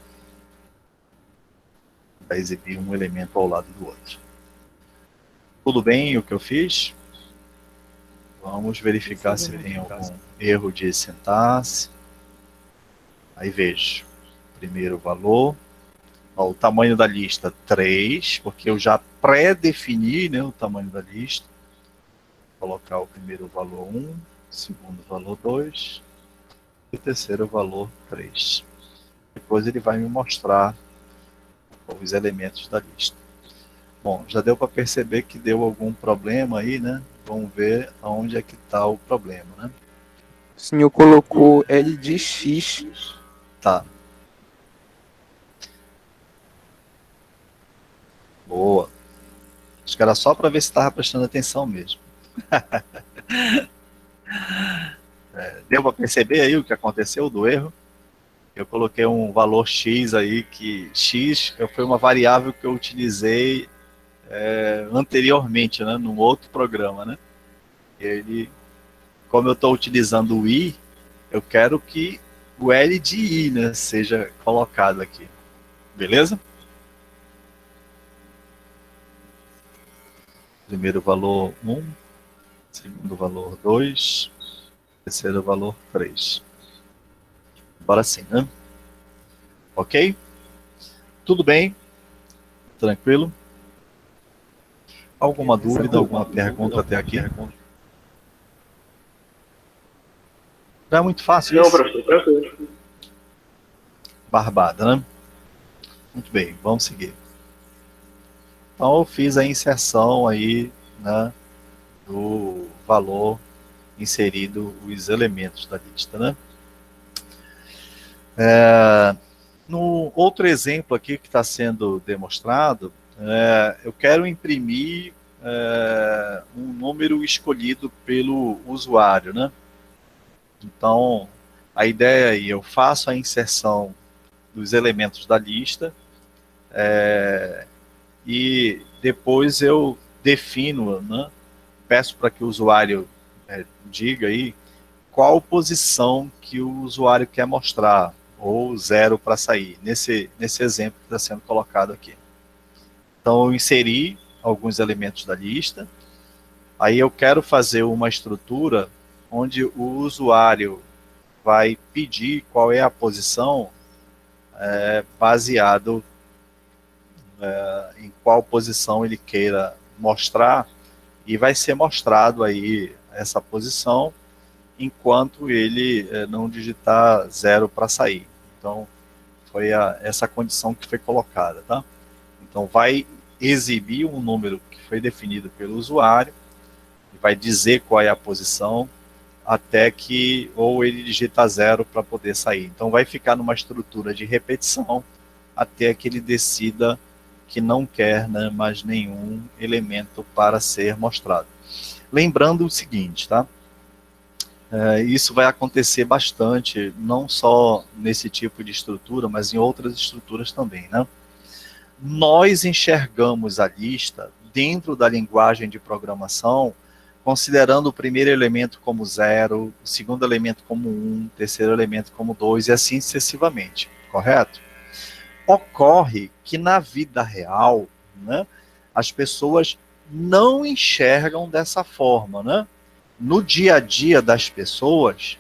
Para exibir um elemento ao lado do outro. Tudo bem o que eu fiz? Vamos verificar se tem algum erro de sintaxe. Aí vejo. Primeiro valor. Ó, o tamanho da lista 3, porque eu já pré-defini, né, o tamanho da lista. Vou colocar o primeiro valor 1, segundo valor 2 e o terceiro valor 3. Depois ele vai me mostrar os elementos da lista. Bom, já deu para perceber que deu algum problema aí, né? Vamos ver aonde é que está o problema, né? O senhor colocou L de X. Tá. Boa. Acho que era só para ver se estava prestando atenção mesmo. Deu para perceber aí o que aconteceu do erro? Eu coloquei um valor X aí, que X foi uma variável que eu utilizei anteriormente, né, num outro programa, né? Ele, como eu estou utilizando o I, eu quero que o L de I, né, seja colocado aqui. Beleza? Primeiro valor 1, segundo valor 2, terceiro valor 3. Bora sim, né? Ok? Tudo bem? Tranquilo? Alguma dúvida, alguma pergunta até aqui? Não é muito fácil isso? Não, professor, tranquilo. Barbada, né? Muito bem, vamos seguir. Então eu fiz a inserção aí, né, do valor inserido os elementos da lista, né? No outro exemplo aqui que está sendo demonstrado, eu quero imprimir um número escolhido pelo usuário, né? Então, a ideia aí, eu faço a inserção dos elementos da lista e depois eu defino, né? Peço para que o usuário diga aí qual posição que o usuário quer mostrar, ou 0 para sair, nesse exemplo que está sendo colocado aqui. Então, eu inseri alguns elementos da lista, aí eu quero fazer uma estrutura onde o usuário vai pedir qual é a posição baseado em qual posição ele queira mostrar, e vai ser mostrado aí essa posição enquanto ele não digitar 0 para sair. Então, foi essa condição que foi colocada, tá? Então, vai exibir um número que foi definido pelo usuário, e vai dizer qual é a posição, até que ou ele digita 0 para poder sair. Então, vai ficar numa estrutura de repetição até que ele decida que não quer, né, mais nenhum elemento para ser mostrado. Lembrando o seguinte, tá? Isso vai acontecer bastante, não só nesse tipo de estrutura, mas em outras estruturas também, né? Nós enxergamos a lista dentro da linguagem de programação, considerando o primeiro elemento como 0, o segundo elemento como 1, o terceiro elemento como 2, e assim sucessivamente, correto? Ocorre que na vida real, né, as pessoas não enxergam dessa forma, né? No dia a dia das pessoas,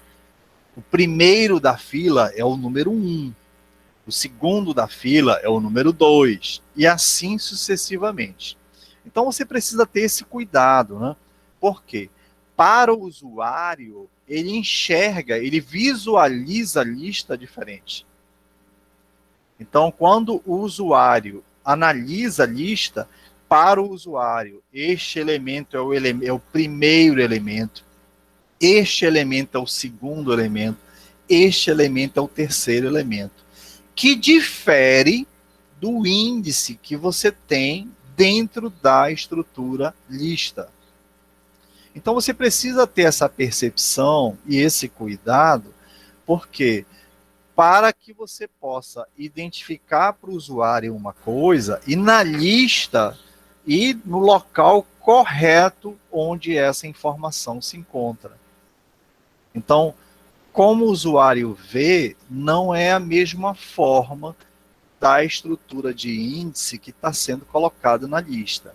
o primeiro da fila é o número 1, o segundo da fila é o número 2, e assim sucessivamente. Então você precisa ter esse cuidado, né? Por quê? Para o usuário, ele enxerga, ele visualiza a lista diferente. Então, quando o usuário analisa a lista, para o usuário, este elemento é o primeiro elemento, este elemento é o segundo elemento, este elemento é o terceiro elemento, que difere do índice que você tem dentro da estrutura lista. Então você precisa ter essa percepção e esse cuidado, porque para que você possa identificar para o usuário uma coisa e na lista e no local correto onde essa informação se encontra. Então, como o usuário vê, não é a mesma forma da estrutura de índice que está sendo colocado na lista.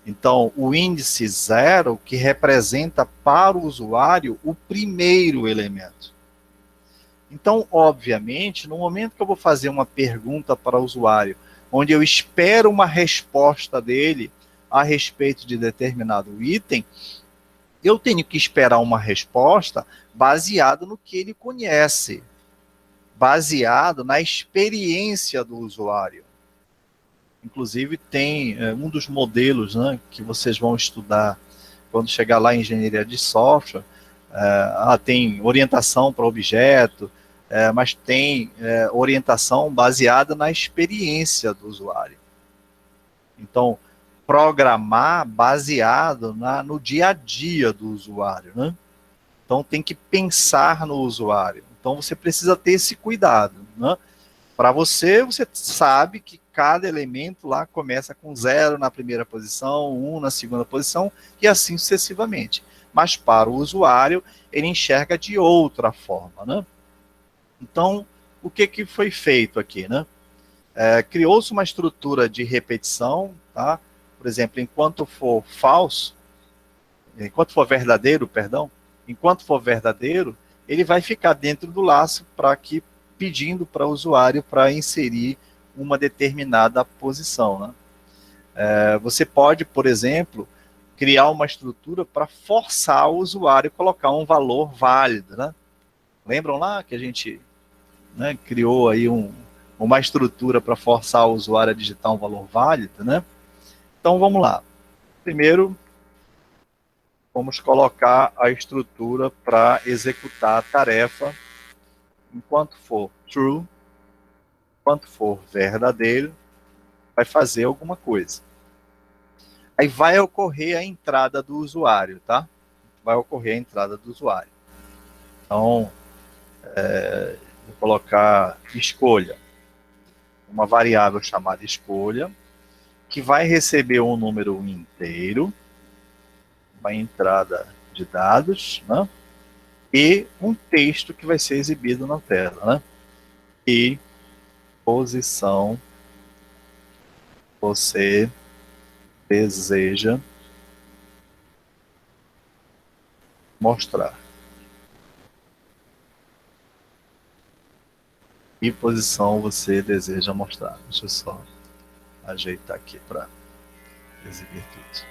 Então, o índice 0, que representa para o usuário o primeiro elemento. Então, obviamente, no momento que eu vou fazer uma pergunta para o usuário, onde eu espero uma resposta dele a respeito de determinado item, eu tenho que esperar uma resposta baseada no que ele conhece, baseado na experiência do usuário. Inclusive, tem um dos modelos, né, que vocês vão estudar quando chegar lá em engenharia de software, tem orientação para objeto, mas tem orientação baseada na experiência do usuário. Então, programar baseado no dia a dia do usuário, né? Então, tem que pensar no usuário. Então, você precisa ter esse cuidado, né? Para você sabe que cada elemento lá começa com 0 na primeira posição, 1 na segunda posição, e assim sucessivamente. Mas para o usuário, ele enxerga de outra forma, né? Então, o que foi feito aqui, né? Criou-se uma estrutura de repetição, tá? Por exemplo, enquanto for verdadeiro, ele vai ficar dentro do laço pedindo para o usuário para inserir uma determinada posição, né? Você pode, por exemplo, criar uma estrutura para forçar o usuário a colocar um valor válido, né? Lembram lá que a gente, né, criou aí uma estrutura para forçar o usuário a digitar um valor válido, né? Então vamos lá. Primeiro, vamos colocar a estrutura para executar a tarefa. Enquanto for true, enquanto for verdadeiro, vai fazer alguma coisa. Aí vai ocorrer a entrada do usuário, tá? Vai ocorrer a entrada do usuário. Então, vou colocar escolha. Uma variável chamada escolha, que vai receber um número inteiro, uma entrada de dados, né? E um texto que vai ser exibido na tela, né? E posição você deseja mostrar. Que posição você deseja mostrar? Deixa eu só ajeitar aqui para exibir tudo.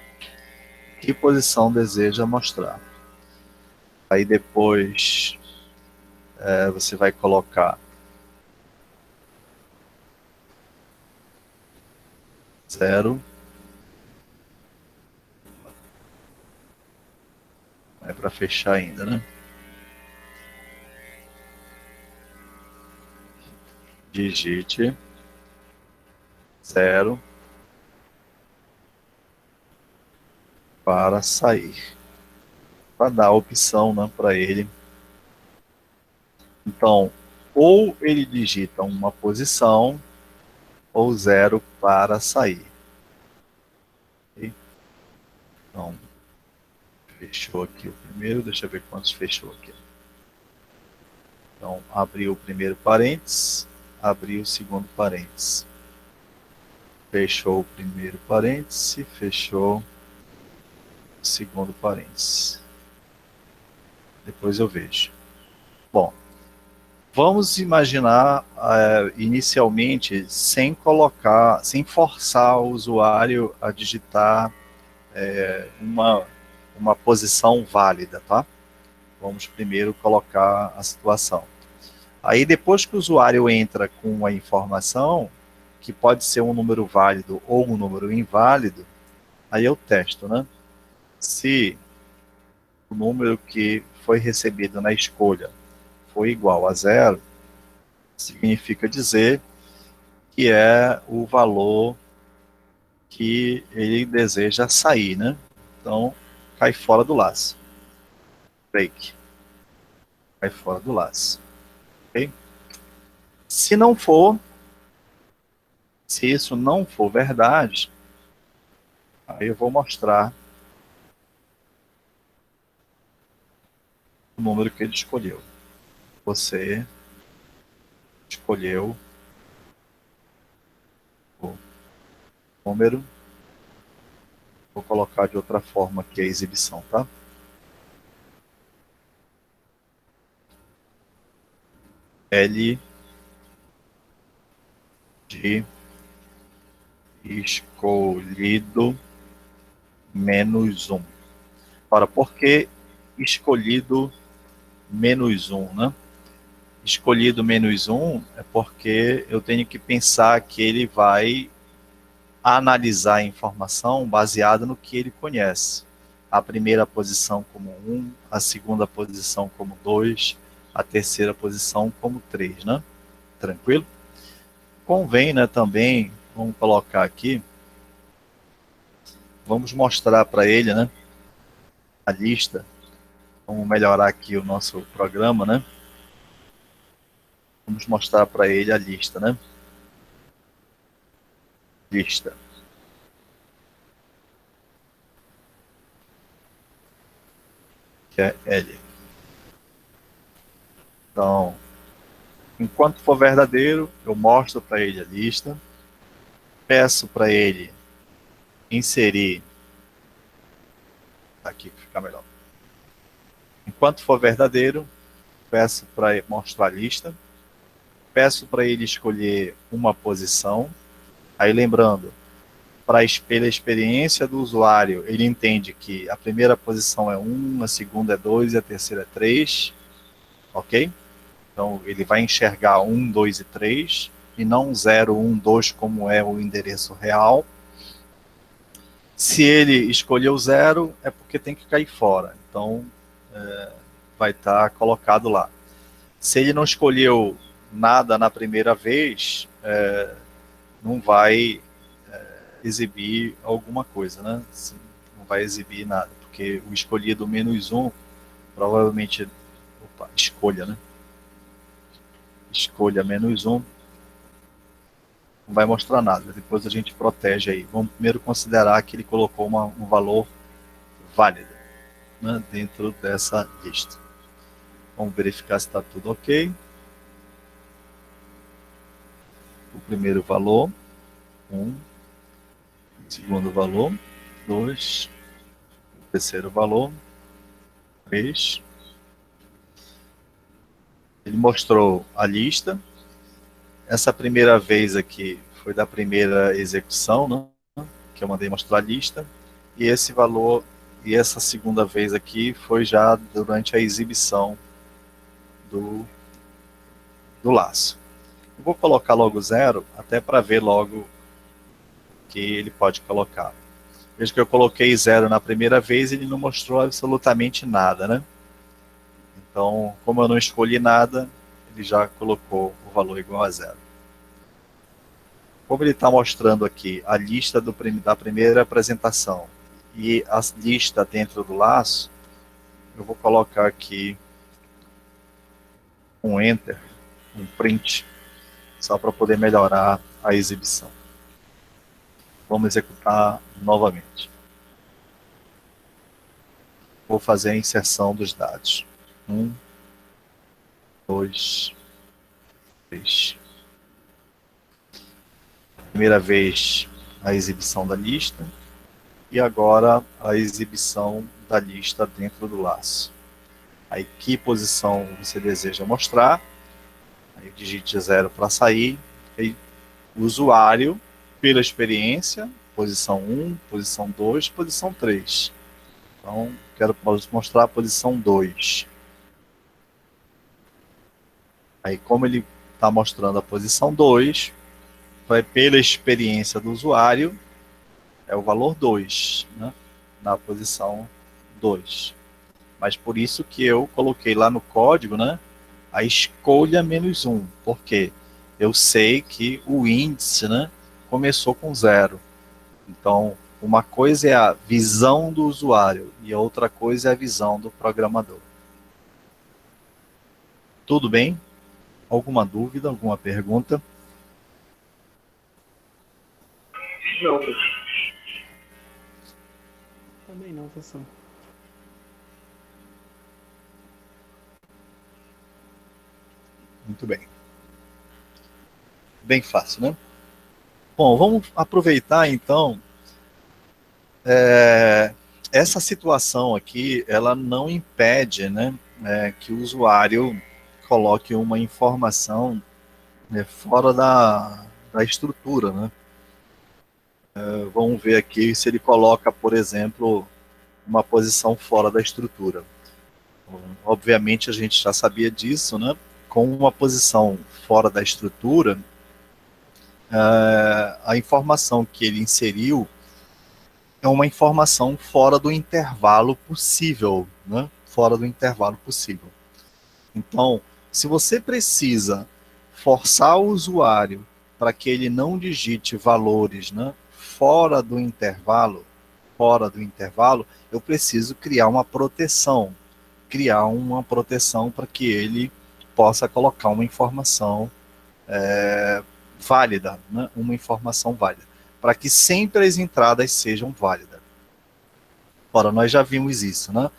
Que posição deseja mostrar? Aí depois você vai colocar 0. É para fechar ainda, né? Digite 0 para sair. Para dar a opção, né, para ele. Então, ou ele digita uma posição, ou 0 para sair. Okay? Então, fechou aqui o primeiro, deixa eu ver quantos fechou aqui. Então, abriu o primeiro parênteses, abriu o segundo parênteses. Fechou o primeiro parênteses, fechou o segundo parênteses. Depois eu vejo. Bom, vamos imaginar inicialmente sem forçar o usuário a digitar uma posição válida, tá? Vamos primeiro colocar a situação. Aí depois que o usuário entra com a informação, que pode ser um número válido ou um número inválido, aí eu testo, né? Se o número que foi recebido na escolha foi igual a 0, significa dizer que é o valor que ele deseja sair, né? Então, cai fora do laço. Break. Cai fora do laço. Ok? Se não for, se isso não for verdade, aí eu vou mostrar o número que ele escolheu. Você escolheu o número. Vou colocar de outra forma aqui a exibição, tá? L de escolhido menos 1. Ora, por que escolhido menos 1, né? Escolhido menos 1 é porque eu tenho que pensar que ele vai analisar a informação baseada no que ele conhece. A primeira posição como 1, a segunda posição como 2, a terceira posição como 3, né? Tranquilo? Convém, né, também, vamos colocar aqui, vamos mostrar para ele, né, a lista. Vamos melhorar aqui o nosso programa, né? Vamos mostrar para ele a lista, né? Lista. Que é L. Então, enquanto for verdadeiro, eu mostro para ele a lista. Peço para ele inserir. Aqui que fica melhor. Enquanto for verdadeiro, peço para mostrar a lista. Peço para ele escolher uma posição. Aí lembrando, pela experiência do usuário, ele entende que a primeira posição é 1, a segunda é 2 e a terceira é 3. Ok? Então ele vai enxergar 1, 2 e 3. e não 0, 1, 2, como é o endereço real. Se ele escolheu 0, é porque tem que cair fora. Então, vai estar colocado lá. Se ele não escolheu nada na primeira vez, não vai exibir alguma coisa, né? Não vai exibir nada, porque o escolhido -1, provavelmente, escolha, né? Escolha -1, não vai mostrar nada. Depois a gente protege aí. Vamos primeiro considerar que ele colocou um valor válido, né, dentro dessa lista. Vamos verificar se está tudo ok. O primeiro valor, 1. Segundo valor, 2. Terceiro valor, 3. Ele mostrou a lista. Essa primeira vez aqui foi da primeira execução, né, que eu mandei mostrar a lista. E esse valor, e essa segunda vez aqui, foi já durante a exibição do laço. Eu vou colocar logo 0, até para ver logo que ele pode colocar. Veja que eu coloquei 0 na primeira vez, ele não mostrou absolutamente nada, né? Então, como eu não escolhi nada, ele já colocou o valor igual a 0. Como ele está mostrando aqui a lista da primeira apresentação e a lista dentro do laço, eu vou colocar aqui um Enter, um Print, só para poder melhorar a exibição. Vamos executar novamente. Vou fazer a inserção dos dados. 1, 2, 3. Primeira vez a exibição da lista e agora a exibição da lista dentro do laço. Aí que posição você deseja mostrar, aí digite 0 para sair, e o usuário, pela experiência, posição 1, posição 2, posição 3. Então, quero mostrar a posição 2. Aí, como ele está mostrando a posição 2, vai pela experiência do usuário, é o valor 2, né, na posição 2. Mas por isso que eu coloquei lá no código, né, a escolha -1, porque eu sei que o índice, né, começou com 0. Então, uma coisa é a visão do usuário e a outra coisa é a visão do programador. Tudo bem? Alguma dúvida, alguma pergunta? Não. Também não, professor. Muito bem. Bem fácil, né? Bom, vamos aproveitar então. Essa situação aqui, ela não impede, né, que o usuário coloque uma informação, né, fora da estrutura, né? Vamos ver aqui se ele coloca, por exemplo, uma posição fora da estrutura. Obviamente a gente já sabia disso, né? Com uma posição fora da estrutura, a informação que ele inseriu é uma informação fora do intervalo possível, né? Fora do intervalo possível. Então, se você precisa forçar o usuário para que ele não digite valores, né, fora do intervalo, eu preciso criar uma proteção para que ele possa colocar uma informação válida, né, uma informação válida, para que sempre as entradas sejam válidas. Ora, nós já vimos isso, né?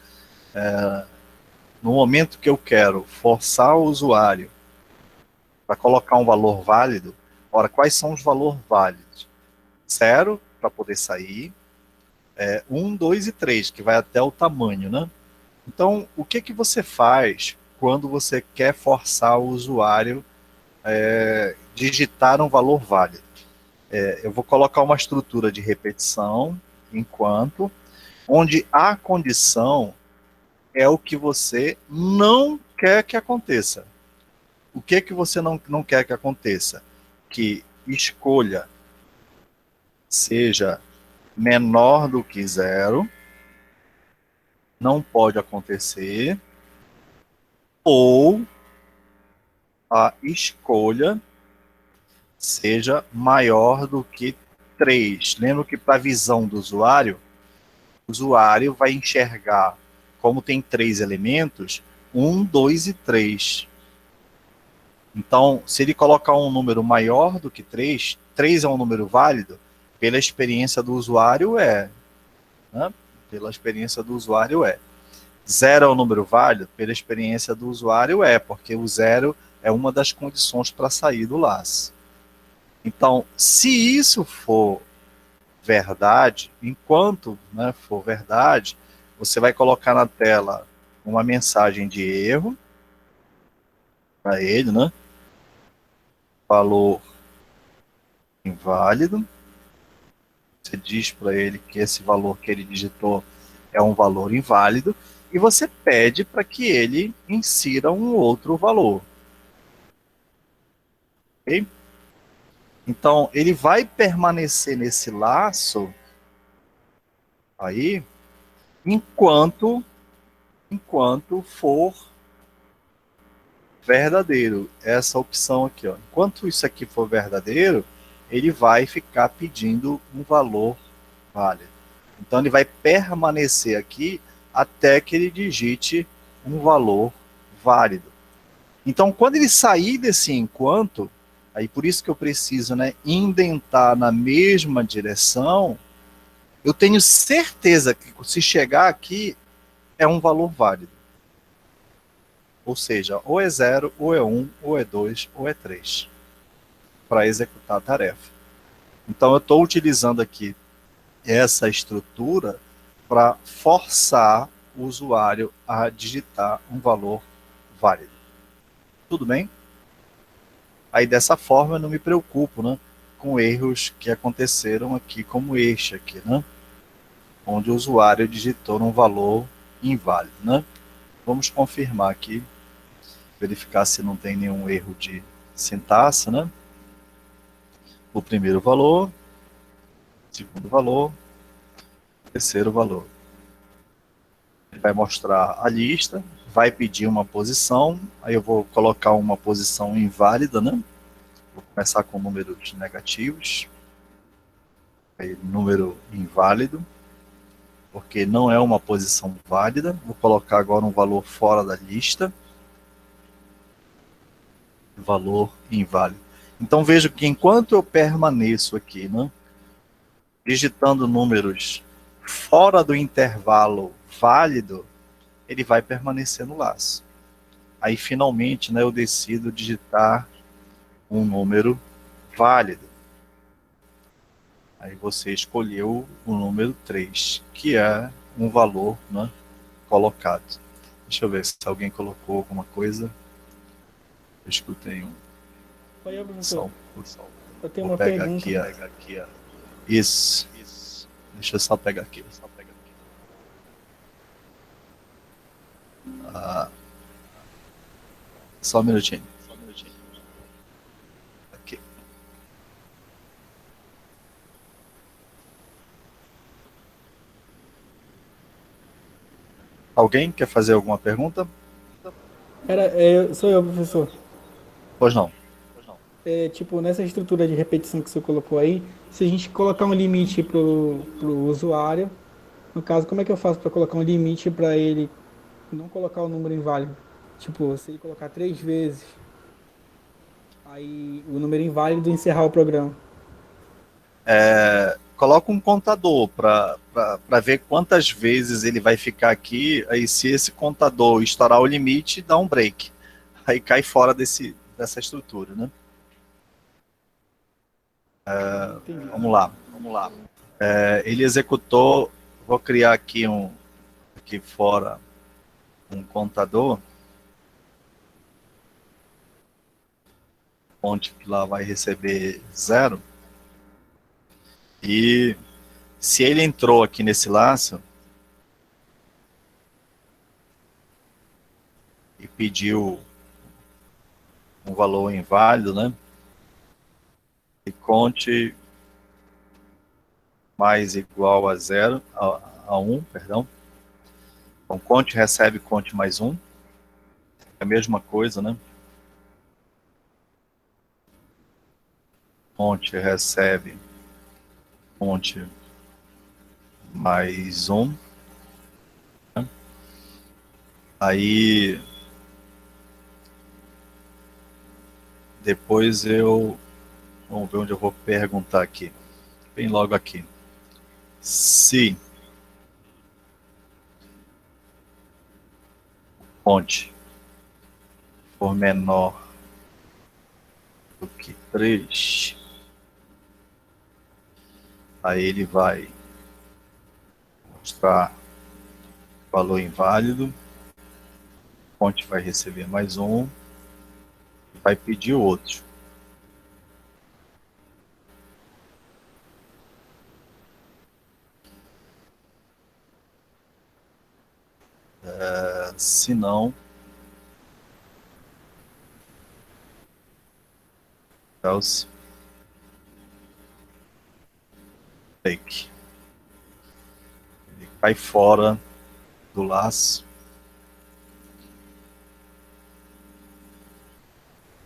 No momento que eu quero forçar o usuário para colocar um valor válido, ora, quais são os valores válidos? 0, para poder sair, 1, 2 e 3, que vai até o tamanho, né? Então, o que você faz quando você quer forçar o usuário digitar um valor válido? Eu vou colocar uma estrutura de repetição, enquanto, onde a condição é o que você não quer que aconteça. O que você não quer que aconteça? que escolha seja menor do que 0, não pode acontecer, ou a escolha seja maior do que 3. Lembra que para a visão do usuário, o usuário vai enxergar, como tem 3 elementos, 1, 2 e 3. Então, se ele colocar um número maior do que 3, 3 é um número válido, pela experiência do usuário né? Pela experiência do usuário 0 é um número válido, pela experiência do usuário porque o 0 é uma das condições para sair do laço. Então, se isso for verdade, enquanto, né, for verdade, você vai colocar na tela uma mensagem de erro para ele, né? Valor inválido. Você diz para ele que esse valor que ele digitou é um valor inválido e você pede para que ele insira um outro valor. Ok? Então, ele vai permanecer nesse laço aí enquanto for verdadeiro. Essa opção aqui, ó. Enquanto isso aqui for verdadeiro, ele vai ficar pedindo um valor válido. Então, ele vai permanecer aqui até que ele digite um valor válido. Então, quando ele sair desse enquanto, aí por isso que eu preciso, né, indentar na mesma direção, eu tenho certeza que se chegar aqui é um valor válido. Ou seja, ou é 0, ou é 1, ou é 2, ou é 3, para executar a tarefa. Então eu estou utilizando aqui essa estrutura para forçar o usuário a digitar um valor válido. Tudo bem? Aí dessa forma eu não me preocupo, né, com erros que aconteceram aqui, como este aqui, né, onde o usuário digitou um valor inválido, né? Vamos confirmar aqui, verificar se não tem nenhum erro de sintaxe, né? O primeiro valor, segundo valor, terceiro valor. Ele vai mostrar a lista, vai pedir uma posição, aí eu vou colocar uma posição inválida, né? Vou começar com números negativos, aí número inválido, porque não é uma posição válida. Vou colocar agora um valor fora da lista, valor inválido. Então vejo que enquanto eu permaneço aqui, né, digitando números fora do intervalo válido, ele vai permanecer no laço. Aí finalmente, né, eu decido digitar um número válido. Aí você escolheu o número 3, que é um valor, né, colocado. Deixa eu ver se alguém colocou alguma coisa. Eu escutei um. Oi, professor. Eu tenho Vou uma pegar pergunta. aqui, ó. Isso. Deixa eu só pegar aqui. Ah, só um minutinho. Aqui. Alguém quer fazer alguma pergunta? Sou eu, professor. Pois não. Tipo, nessa estrutura de repetição que você colocou aí, se a gente colocar um limite pro usuário, no caso, como é que eu faço para colocar um limite para ele não colocar o número inválido? Tipo, se ele colocar 3 vezes, aí o número inválido encerrar o programa. Coloca um contador para ver quantas vezes ele vai ficar aqui. Aí, se esse contador estourar o limite, dá um break. Aí cai fora dessa estrutura, né? Entendi. Vamos lá. Ele executou. Vou criar aqui aqui fora um contador, onde lá vai receber 0. E se ele entrou aqui nesse laço e pediu um valor inválido, né? e conte mais igual a 0, a 1, perdão. Então, conte recebe conte mais 1. É a mesma coisa, né? Conte recebe conte mais 1. Né? Aí, depois vamos ver onde eu vou perguntar aqui. Bem logo aqui. Se conte for menor do que 3, aí ele vai mostrar valor inválido, fonte vai receber mais 1, e vai pedir outro. Se não, else fake. Ele cai fora do laço.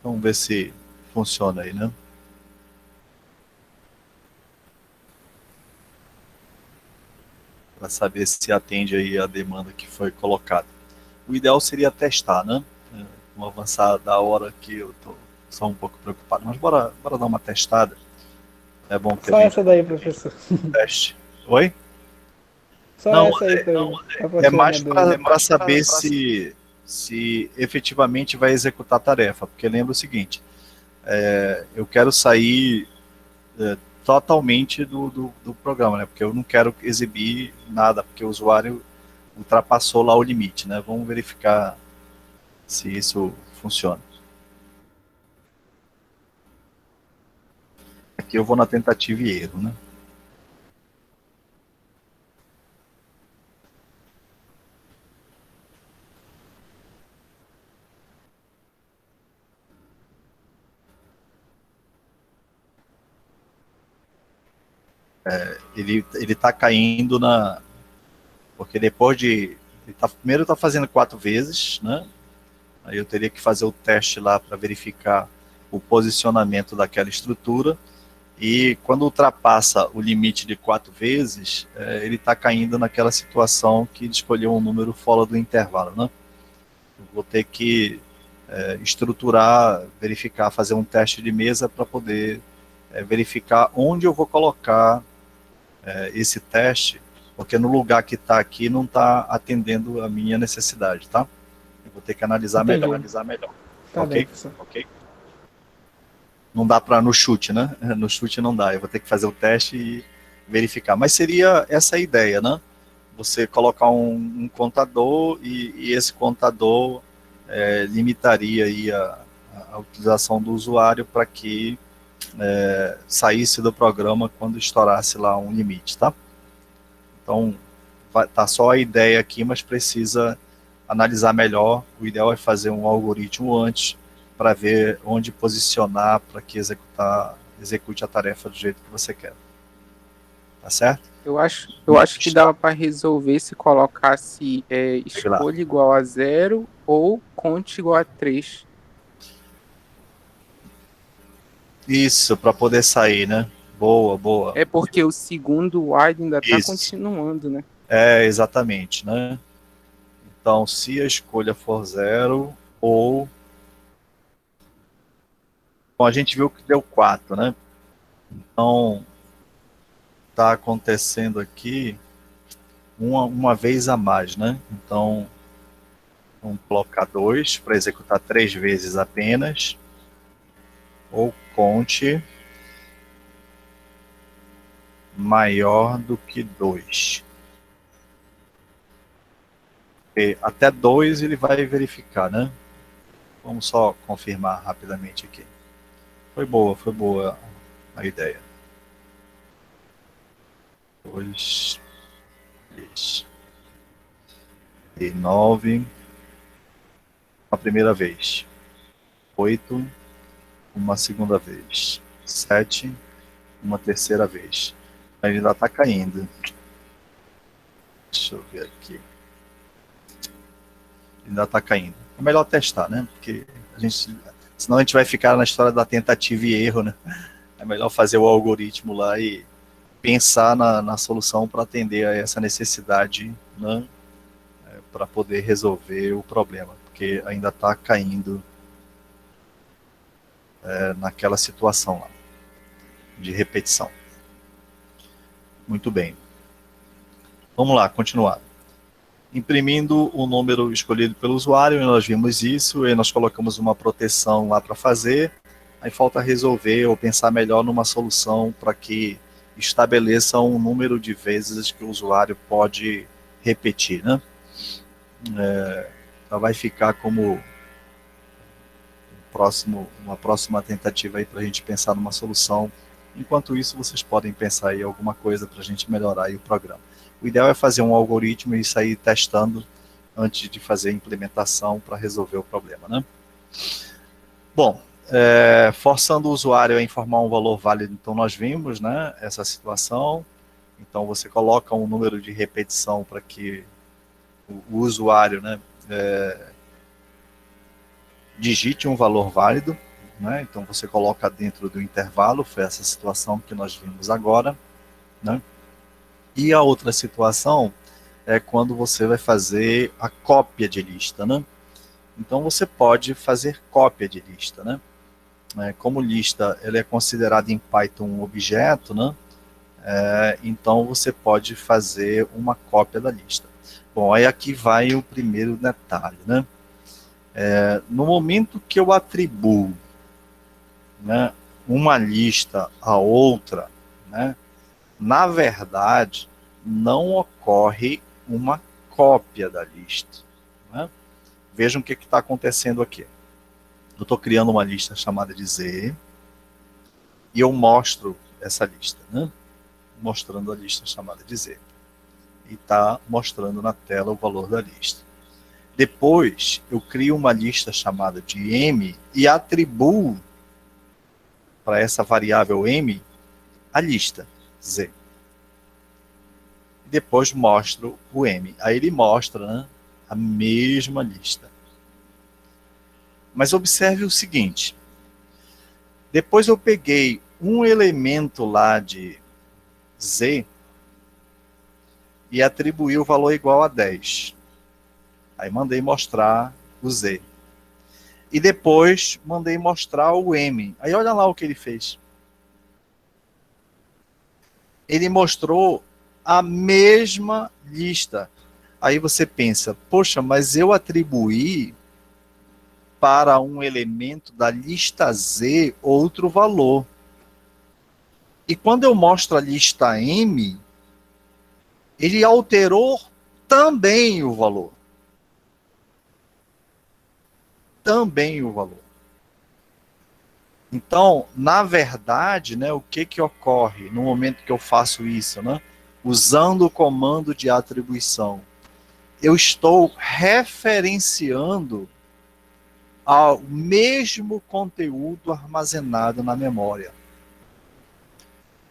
Vamos ver se funciona aí, né? Para saber se atende aí a demanda que foi colocada. O ideal seria testar, né? Vamos avançar da hora que eu tô só um pouco preocupado. Mas bora dar uma testada. É bom que Só a gente essa daí, professor. teste. Oi? Só Não, essa aí pra é tirar mais minha dúvida. para saber se efetivamente vai executar a tarefa. Porque lembra o seguinte, eu quero sair totalmente do programa, né? Porque eu não quero exibir nada, porque o usuário ultrapassou lá o limite, né? Vamos verificar se isso funciona. Aqui eu vou na tentativa e erro, né? Ele tá caindo porque depois de... primeiro está fazendo 4 vezes, né? Aí eu teria que fazer o teste lá para verificar o posicionamento daquela estrutura. E quando ultrapassa o limite de 4 vezes, ele está caindo naquela situação que ele escolheu um número fora do intervalo, né? Eu vou ter que estruturar, verificar, fazer um teste de mesa para poder verificar onde eu vou colocar esse teste, porque no lugar que está aqui não está atendendo a minha necessidade, tá? Eu vou ter que analisar Entendi. melhor. Tá bem, Ok? professor. Não dá para no chute, né? No chute não dá. Eu vou ter que fazer o teste e verificar. Mas seria essa a ideia, né? Você colocar um contador e esse contador limitaria aí a utilização do usuário para que saísse do programa quando estourasse lá um limite, tá? Então, tá só a ideia aqui, mas precisa analisar melhor. O ideal é fazer um algoritmo antes para ver onde posicionar para que execute a tarefa do jeito que você quer. Tá certo? Eu acho que dava para resolver se colocasse escolha igual a 0 ou conte igual a 3. Isso, para poder sair, né? Boa, boa. É porque o segundo wide ainda está Isso. continuando, né? Exatamente, né? Então, se a escolha for 0 ou... Bom, a gente viu que deu 4, né? Então, está acontecendo aqui uma vez a mais, né? Então, vamos colocar 2 para executar 3 vezes apenas, ou conte maior do que 2. Até 2 ele vai verificar, né? Vamos só confirmar rapidamente aqui. Foi boa a ideia. 2, 3 e 9, a primeira vez. 8, uma segunda vez. 7, uma terceira vez. Ele ainda está caindo. Deixa eu ver aqui. Ainda está caindo. É melhor testar, né? Porque senão a gente vai ficar na história da tentativa e erro, né? É melhor fazer o algoritmo lá e pensar na solução para atender a essa necessidade, né? Para poder resolver o problema, porque ainda está caindo naquela situação lá de repetição. Muito bem. Vamos lá, continuar. Imprimindo o número escolhido pelo usuário, nós vimos isso, e nós colocamos uma proteção lá para fazer, aí falta resolver ou pensar melhor numa solução para que estabeleça um número de vezes que o usuário pode repetir, né? Ela vai ficar como uma próxima tentativa aí para a gente pensar numa solução. Enquanto isso, vocês podem pensar aí alguma coisa para a gente melhorar aí o programa. O ideal é fazer um algoritmo e sair testando antes de fazer a implementação para resolver o problema, né? Bom, forçando o usuário a informar um valor válido, então nós vimos, né, essa situação. Então você coloca um número de repetição para que o usuário, né, digite um valor válido, né? Então você coloca dentro do intervalo, foi essa situação que nós vimos agora, né? E a outra situação é quando você vai fazer a cópia de lista, né? Então você pode fazer cópia de lista, né? Como lista ela é considerada em Python um objeto, né? Então você pode fazer uma cópia da lista. Bom, aí aqui vai o primeiro detalhe, né? No momento que eu atribuo, né, uma lista a outra, né, na verdade, não ocorre uma cópia da lista, né? Vejam o que está acontecendo aqui. Eu estou criando uma lista chamada de Z e eu mostro essa lista, né? Mostrando a lista chamada de Z. E está mostrando na tela o valor da lista. Depois, eu crio uma lista chamada de M e atribuo para essa variável M a lista Z. E depois mostro o M. Aí ele mostra, né, a mesma lista. Mas observe o seguinte. Depois eu peguei um elemento lá de Z e atribuí o valor igual a 10. Aí mandei mostrar o Z. E depois mandei mostrar o M. Aí olha lá o que ele fez. Ele mostrou a mesma lista. Aí você pensa, poxa, mas eu atribuí para um elemento da lista Z outro valor. E quando eu mostro a lista M, ele alterou também o valor. Também o valor. Então, na verdade, né, o que ocorre no momento que eu faço isso, né? Usando o comando de atribuição, eu estou referenciando ao mesmo conteúdo armazenado na memória.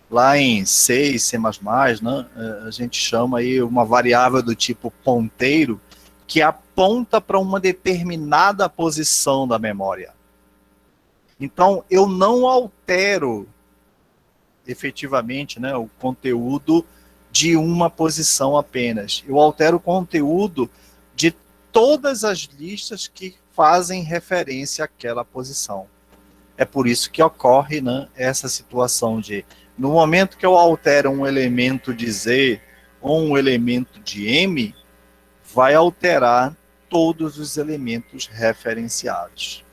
Lá em C e C++, né, a gente chama aí uma variável do tipo ponteiro que aponta para uma determinada posição da memória. Então, eu não altero efetivamente, né, o conteúdo de uma posição apenas. Eu altero o conteúdo de todas as listas que fazem referência àquela posição. É por isso que ocorre, né, essa situação de, no momento que eu altero um elemento de Z ou um elemento de M, vai alterar todos os elementos referenciados.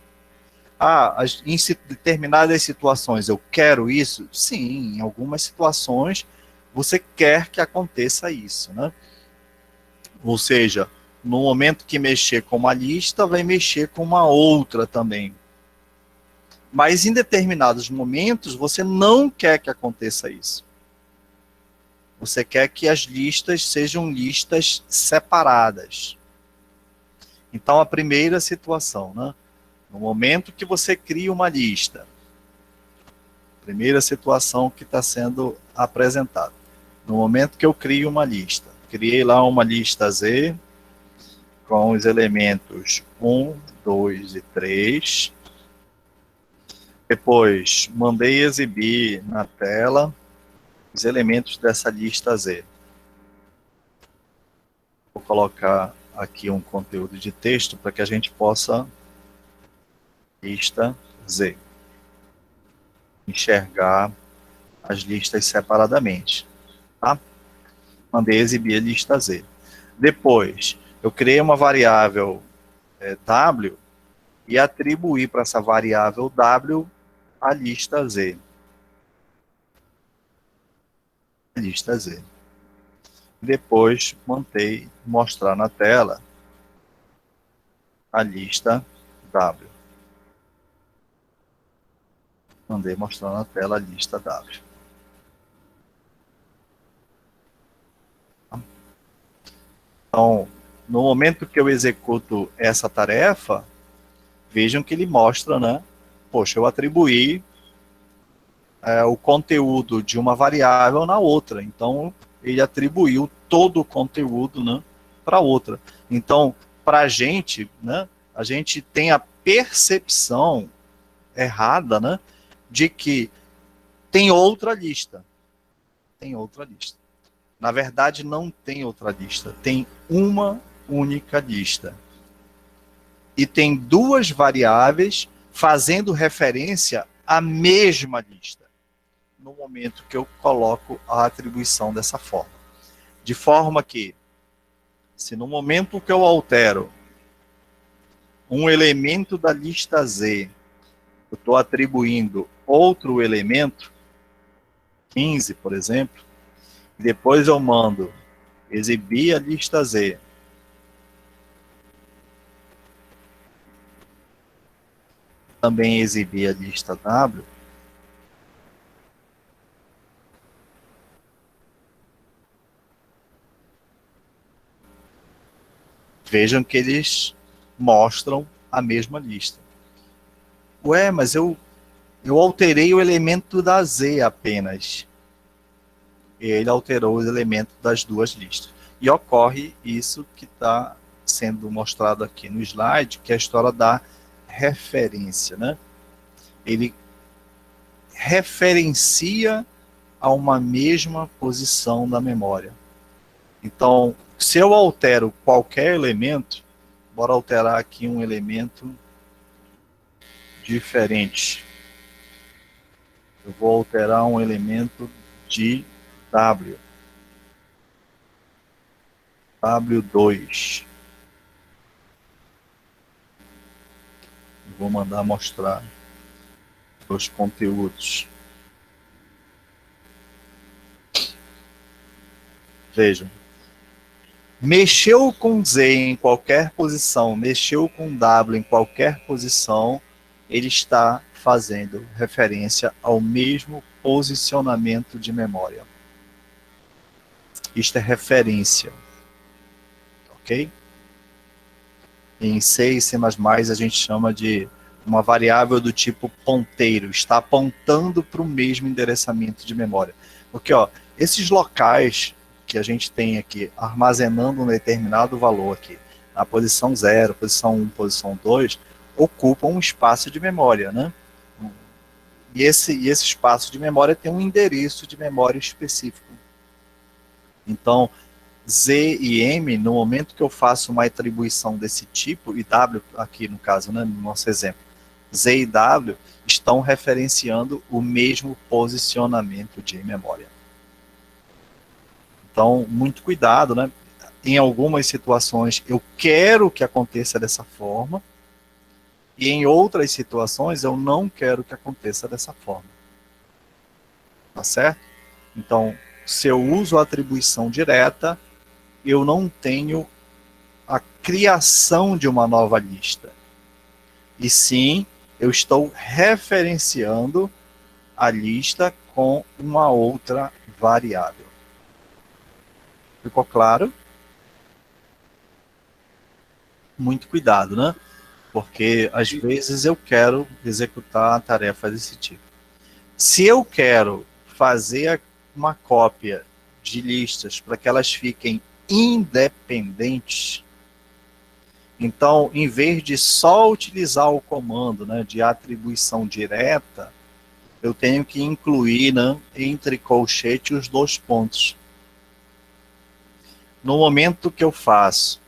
Em determinadas situações eu quero isso? Sim, em algumas situações você quer que aconteça isso, né? Ou seja, no momento que mexer com uma lista, vai mexer com uma outra também. Mas em determinados momentos você não quer que aconteça isso. Você quer que as listas sejam listas separadas. Então a primeira situação, né? No momento que você cria uma lista, Primeira situação que está sendo apresentada. No momento que eu crio uma lista, criei lá uma lista Z com os elementos 1, 2 e 3. Depois, mandei exibir na tela os elementos dessa lista Z. Vou colocar aqui um conteúdo de texto para que a gente possa lista Z. Enxergar as listas separadamente. Tá? Mandei exibir a lista Z. Depois, eu criei uma variável W e atribuí para essa variável W a lista Z. Lista Z. Depois, mandei mostrar na tela a lista W. Mandei mostrar na tela a lista W. Então, no momento que eu executo essa tarefa, vejam que ele mostra, né? Poxa, eu atribuí o conteúdo de uma variável na outra. Então, ele atribuiu todo o conteúdo, né, para outra. Então, para a gente, né, a gente tem a percepção errada, né, de que tem outra lista. Tem outra lista. Na verdade, não tem outra lista. Tem uma única lista. E tem duas variáveis fazendo referência à mesma lista, no momento que eu coloco a atribuição dessa forma. De forma que, se no momento que eu altero um elemento da lista Z, eu estou atribuindo outro elemento, 15, por exemplo, e depois eu mando exibir a lista Z, também exibir a lista W, vejam que eles mostram a mesma lista. Ué, mas eu alterei o elemento da Z apenas. Ele alterou os elementos das duas listas. E ocorre isso que está sendo mostrado aqui no slide, que é a história da referência, né? Ele referencia a uma mesma posição da memória. Então, se eu altero qualquer elemento, bora alterar aqui um elemento diferente. Eu vou alterar um elemento de W. W2. Vou mandar mostrar os conteúdos. Vejam. Mexeu com Z em qualquer posição, mexeu com W em qualquer posição, ele está fazendo referência ao mesmo posicionamento de memória. Isto é referência. Ok? Em C e C++ a gente chama de uma variável do tipo ponteiro, está apontando para o mesmo endereçamento de memória. Porque esses locais que a gente tem aqui, armazenando um determinado valor aqui, na posição 0, posição 1, posição 2, ocupam um espaço de memória, né? E esse espaço de memória tem um endereço de memória específico. Então, Z e M, no momento que eu faço uma atribuição desse tipo, e W aqui no caso, né, no nosso exemplo, Z e W estão referenciando o mesmo posicionamento de memória. Então, muito cuidado, né? Em algumas situações eu quero que aconteça dessa forma, e em outras situações eu não quero que aconteça dessa forma. Tá certo? Então, se eu uso a atribuição direta, eu não tenho a criação de uma nova lista. E sim, eu estou referenciando a lista com uma outra variável. Ficou claro? Muito cuidado, né? Porque às vezes eu quero executar a tarefa desse tipo. Se eu quero fazer uma cópia de listas para que elas fiquem independentes, então, em vez de só utilizar o comando, né, de atribuição direta, eu tenho que incluir, né, entre colchete os 2 pontos. No momento que eu faço,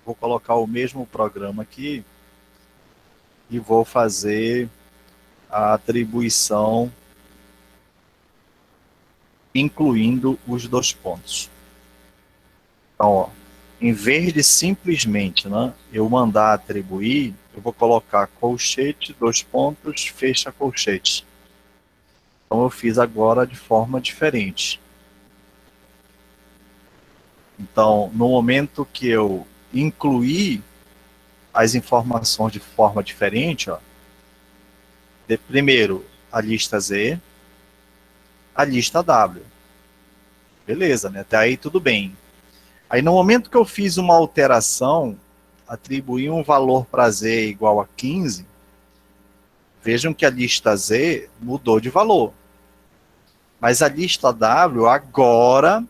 vou colocar o mesmo programa aqui e vou fazer a atribuição incluindo os 2 pontos. Então, ó, em vez de simplesmente, né, eu mandar atribuir, eu vou colocar colchete, 2 pontos, fecha colchete. Então eu fiz agora de forma diferente. Então, no momento que eu incluir as informações de forma diferente, ó, primeiro a lista Z, a lista W. Beleza, né? Até aí tudo bem. Aí no momento que eu fiz uma alteração, atribuí um valor para Z igual a 15, vejam que a lista Z mudou de valor. Mas a lista W agora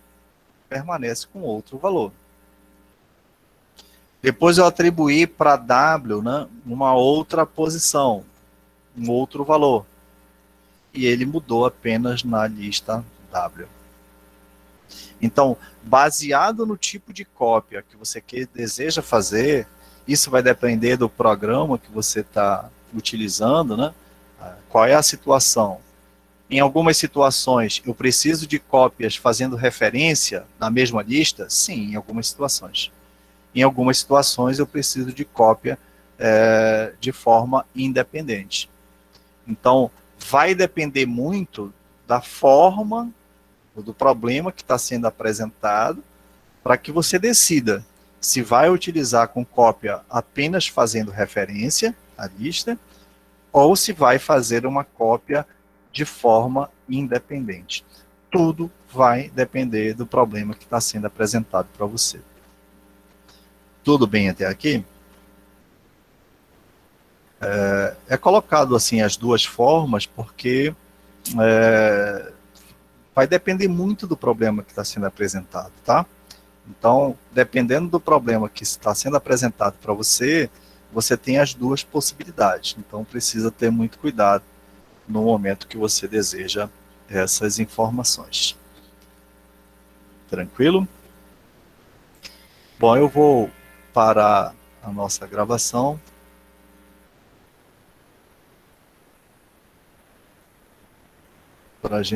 permanece com outro valor. Depois eu atribuí para W, né, uma outra posição, um outro valor. E ele mudou apenas na lista W. Então, baseado no tipo de cópia que você deseja fazer, isso vai depender do programa que você está utilizando, né? Qual é a situação? Em algumas situações, eu preciso de cópias fazendo referência na mesma lista? Sim, em algumas situações. Em algumas situações, eu preciso de cópia de forma independente. Então, vai depender muito da forma do problema que está sendo apresentado para que você decida se vai utilizar com cópia apenas fazendo referência à lista ou se vai fazer uma cópia de forma independente. Tudo vai depender do problema que está sendo apresentado para você. Tudo bem até aqui? É colocado assim as duas formas porque vai depender muito do problema que está sendo apresentado, tá? Então, dependendo do problema que está sendo apresentado para você, você tem as duas possibilidades. Então, precisa ter muito cuidado no momento que você deseja essas informações. Tranquilo? Bom, eu vou parar a nossa gravação. Para a gente